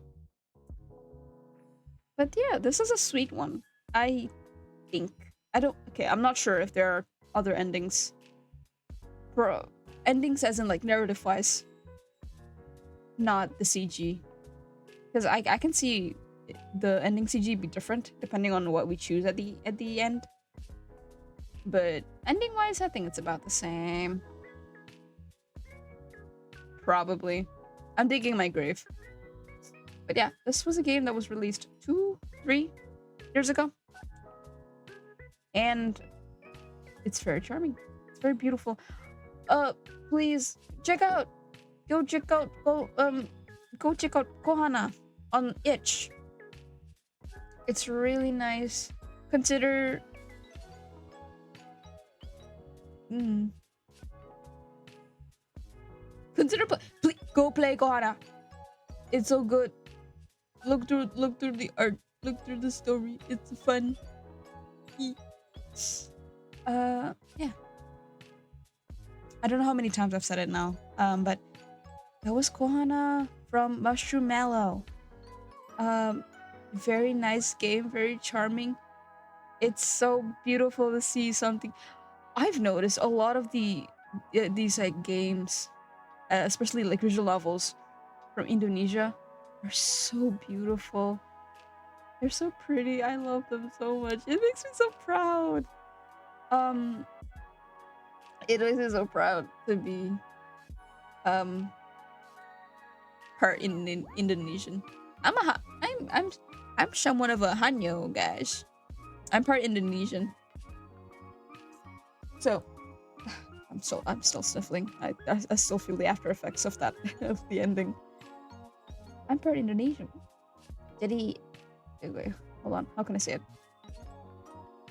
Speaker 1: But yeah, this is a sweet one. I think. I'm not sure if there are other endings. For endings as in like narrative wise, not the CG. Because I can see the ending CG be different depending on what we choose at the end. But ending wise, I think it's about the same. Probably. I'm digging my grave. But yeah, this was a game that was released 2-3 years ago. And it's very charming. It's very beautiful. Please go check out Kohana on itch. It's really nice. Consider Consider please go play Kohana. It's so good. Look through the art. Look through the story. It's fun. Yeah. I don't know how many times I've said it now. But that was Kohana from Mushroom Mallow. Very nice game, very charming. It's so beautiful to see something. I've noticed a lot of these like games, especially like visual novels from Indonesia, are so beautiful. They're so pretty. I love them so much. It makes me so proud. It makes me so proud to be part in Indonesian. I'm somewhat of a Hanyo, guys. I'm part Indonesian. So I'm still sniffling. I still feel the after effects of that of the ending. I'm part Indonesian. Jadi wait, hold on. How can I say it?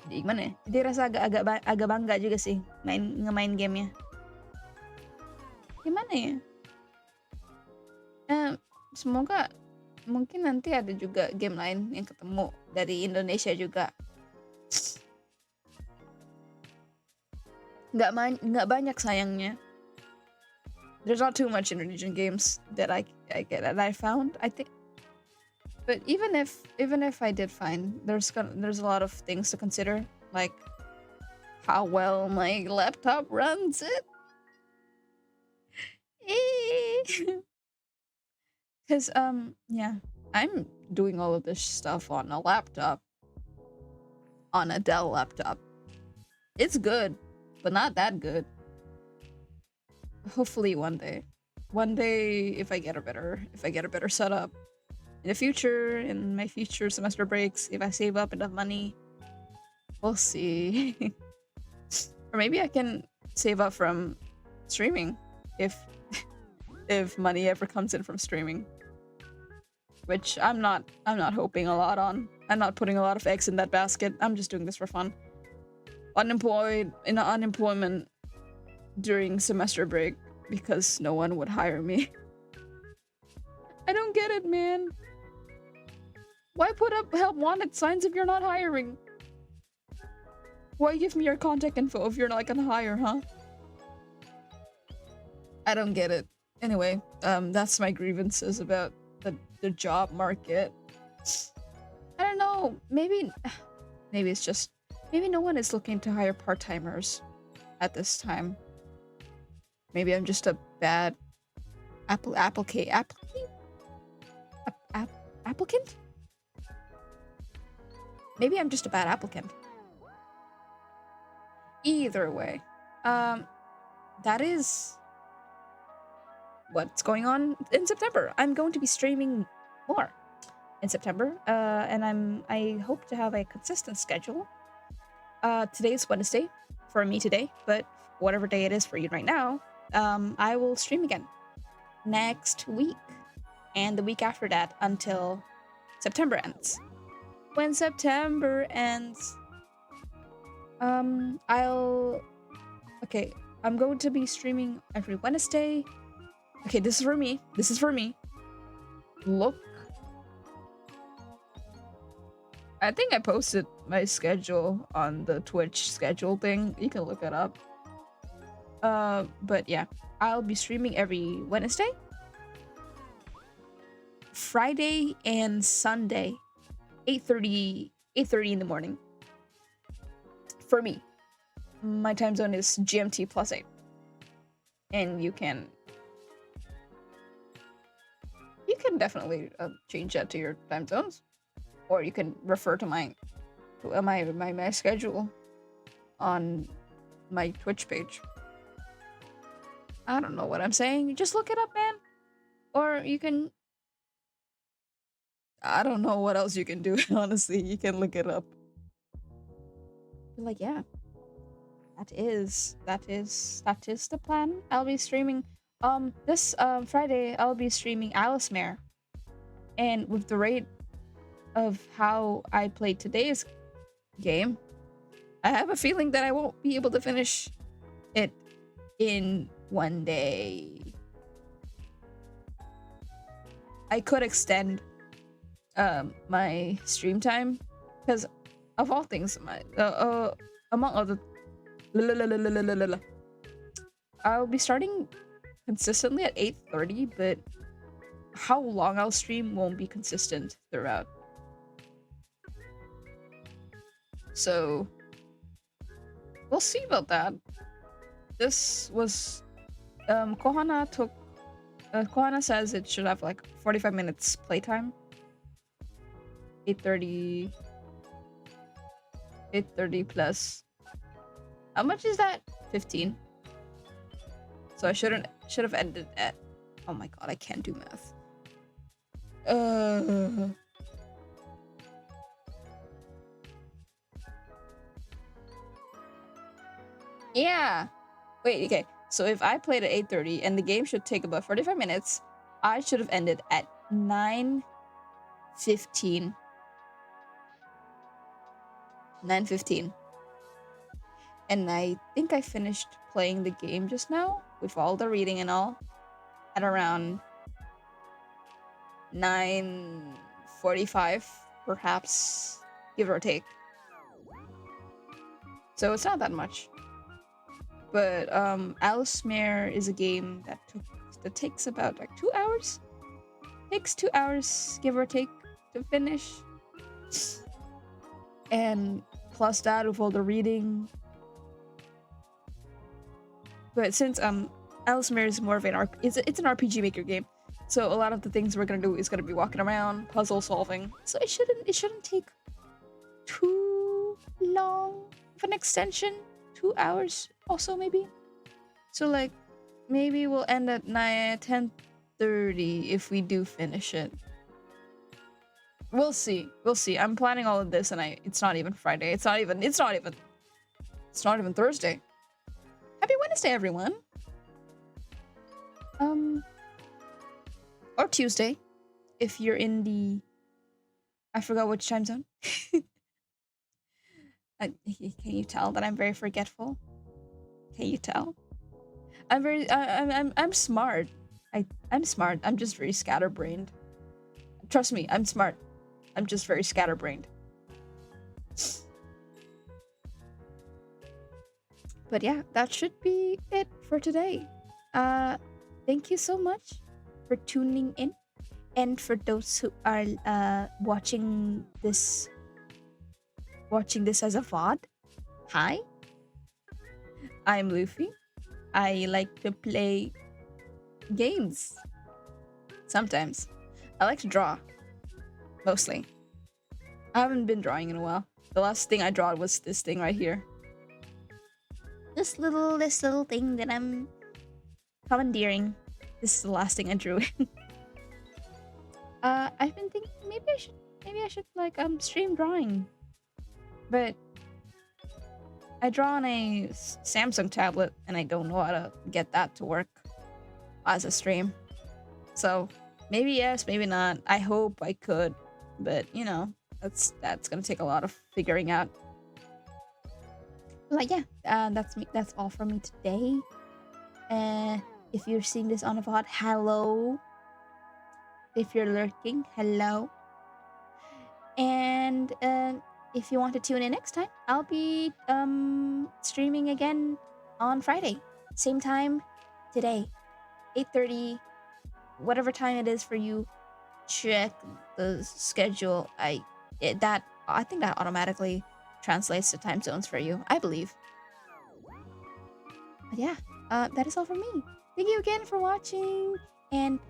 Speaker 1: Jadi gimana ya? Jadi rasa agak bangga juga sih ngemain gamenya. Gimana ya? Semoga mungkin nanti ada juga game lain yang ketemu dari Indonesia juga. Nggak banyak sayangnya. There's not too much Indonesian games that I found, I think. But even if I did find, there's a lot of things to consider, like how well my laptop runs it. Because yeah, I'm doing all of this stuff on a laptop, on a Dell laptop. It's good, but not that good. Hopefully one day, if I get a better setup in the future, in my future semester breaks, if I save up enough money, we'll see. Or maybe I can save up from streaming if money ever comes in from streaming, which I'm not hoping a lot on. I'm not putting a lot of eggs in that basket. I'm just doing this for fun. Unemployment during semester break because no one would hire me. I don't get it, man. Why put up help wanted signs if you're not hiring? Why give me your contact info if you're not gonna hire, huh? I don't get it. Anyway, that's my grievances about the job market. I don't know. Maybe it's just maybe no one is looking to hire part-timers at this time. Maybe I'm just a bad applicant? Maybe I'm just a bad applicant. Either way, that is what's going on in September. I'm going to be streaming more in September, and I hope to have a consistent schedule. Today's Wednesday for me today, but whatever day it is for you right now, I will stream again next week and the week after that until September ends. When September ends, I'm going to be streaming every Wednesday. Okay, this is for me. Look. I think I posted my schedule on the Twitch schedule thing. You can look it up. But yeah, I'll be streaming every Wednesday, Friday, and Sunday, 8:30 in the morning. For me, my time zone is GMT +8, and you can definitely change that to your time zones, or you can refer to my schedule on my Twitch page. I don't know what I'm saying. Just look it up, man. Or you can... I don't know what else you can do, honestly. You can look it up. But like, yeah. That is the plan. I'll be streaming... This Friday, I'll be streaming Alice Mare. And with the rate of how I played today's game, I have a feeling that I won't be able to finish it in one day. I could extend my stream time, because of all things, my among other, I'll be starting consistently at 8:30, but how long I'll stream won't be consistent throughout. So we'll see about that. This was Kohana took Kohana says it should have like 45 minutes playtime. 8:30 plus. How much is that? 15. So I should have ended at, oh my god, I can't do math. Yeah. Wait, okay. So if I played at 8:30 and the game should take about 45 minutes, I should have ended at 9:15. 9:15. And I think I finished playing the game just now with all the reading and all at around 9:45, perhaps, give or take. So it's not that much. But Alismere is a game that takes about like 2 hours. Takes 2 hours, give or take, to finish. And plus that with all the reading. But since Alismere is more of an it's an RPG Maker game, so a lot of the things we're gonna do is gonna be walking around, puzzle solving. So it shouldn't take too long of an extension. 2 hours also maybe. So like maybe we'll end at 10:30 if we do finish it. We'll see. I'm planning all of this and it's not even Friday. It's not even Thursday. Happy Wednesday, everyone. Or Tuesday if you're in the, I forgot which time zone. Can you tell that I'm very forgetful? Can you tell? I'm smart. I'm smart. I'm just very scatterbrained. Trust me, I'm smart. I'm just very scatterbrained. But yeah, that should be it for today. Thank you so much for tuning in, and for those who are watching this as a VOD. Hi, I'm Luffy. I like to play games. Sometimes. I like to draw. Mostly. I haven't been drawing in a while. The last thing I drew was this thing right here. This little thing that I'm commandeering. This is the last thing I drew. I've been thinking maybe I should like stream drawing. But I draw on a Samsung tablet and I don't know how to get that to work as a stream. So maybe yes, maybe not. I hope I could, but you know, that's gonna take a lot of figuring out. But yeah, that's me. That's all from me today. If you're seeing this on a VOD, hello. If you're lurking, hello. And if you want to tune in next time, I'll be streaming again on Friday, same time today, 8:30, whatever time it is for you. Check the schedule. I think that automatically translates to time zones for you, I believe. But yeah, that is all from me. Thank you again for watching, and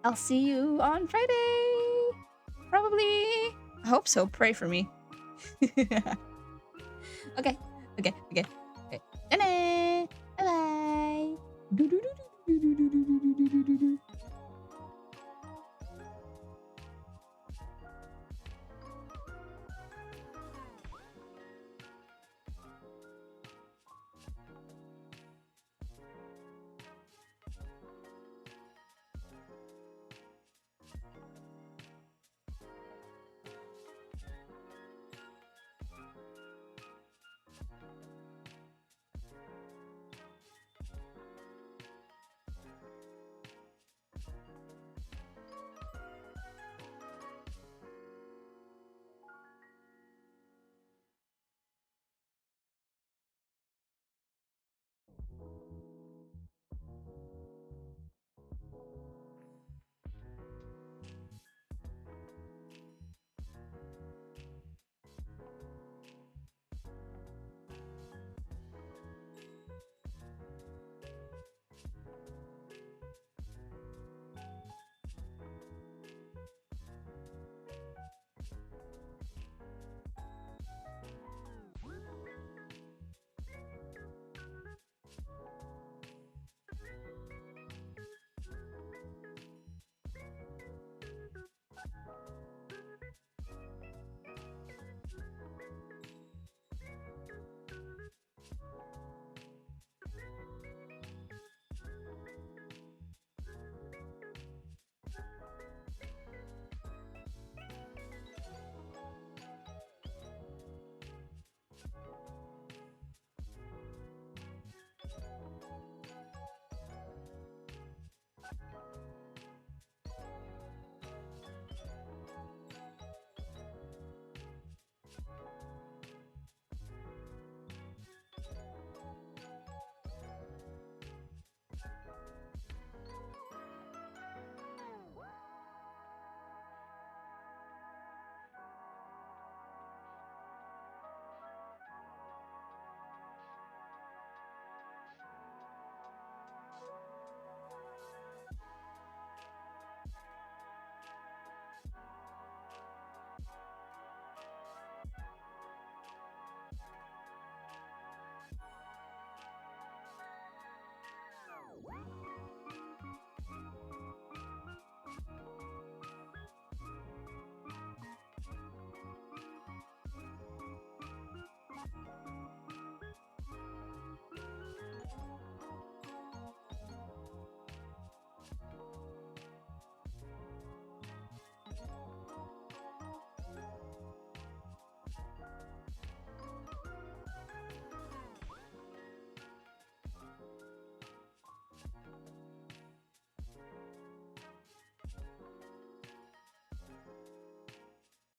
Speaker 1: I'll see you on Friday. Probably. I hope so. Pray for me. Okay. Bye-bye.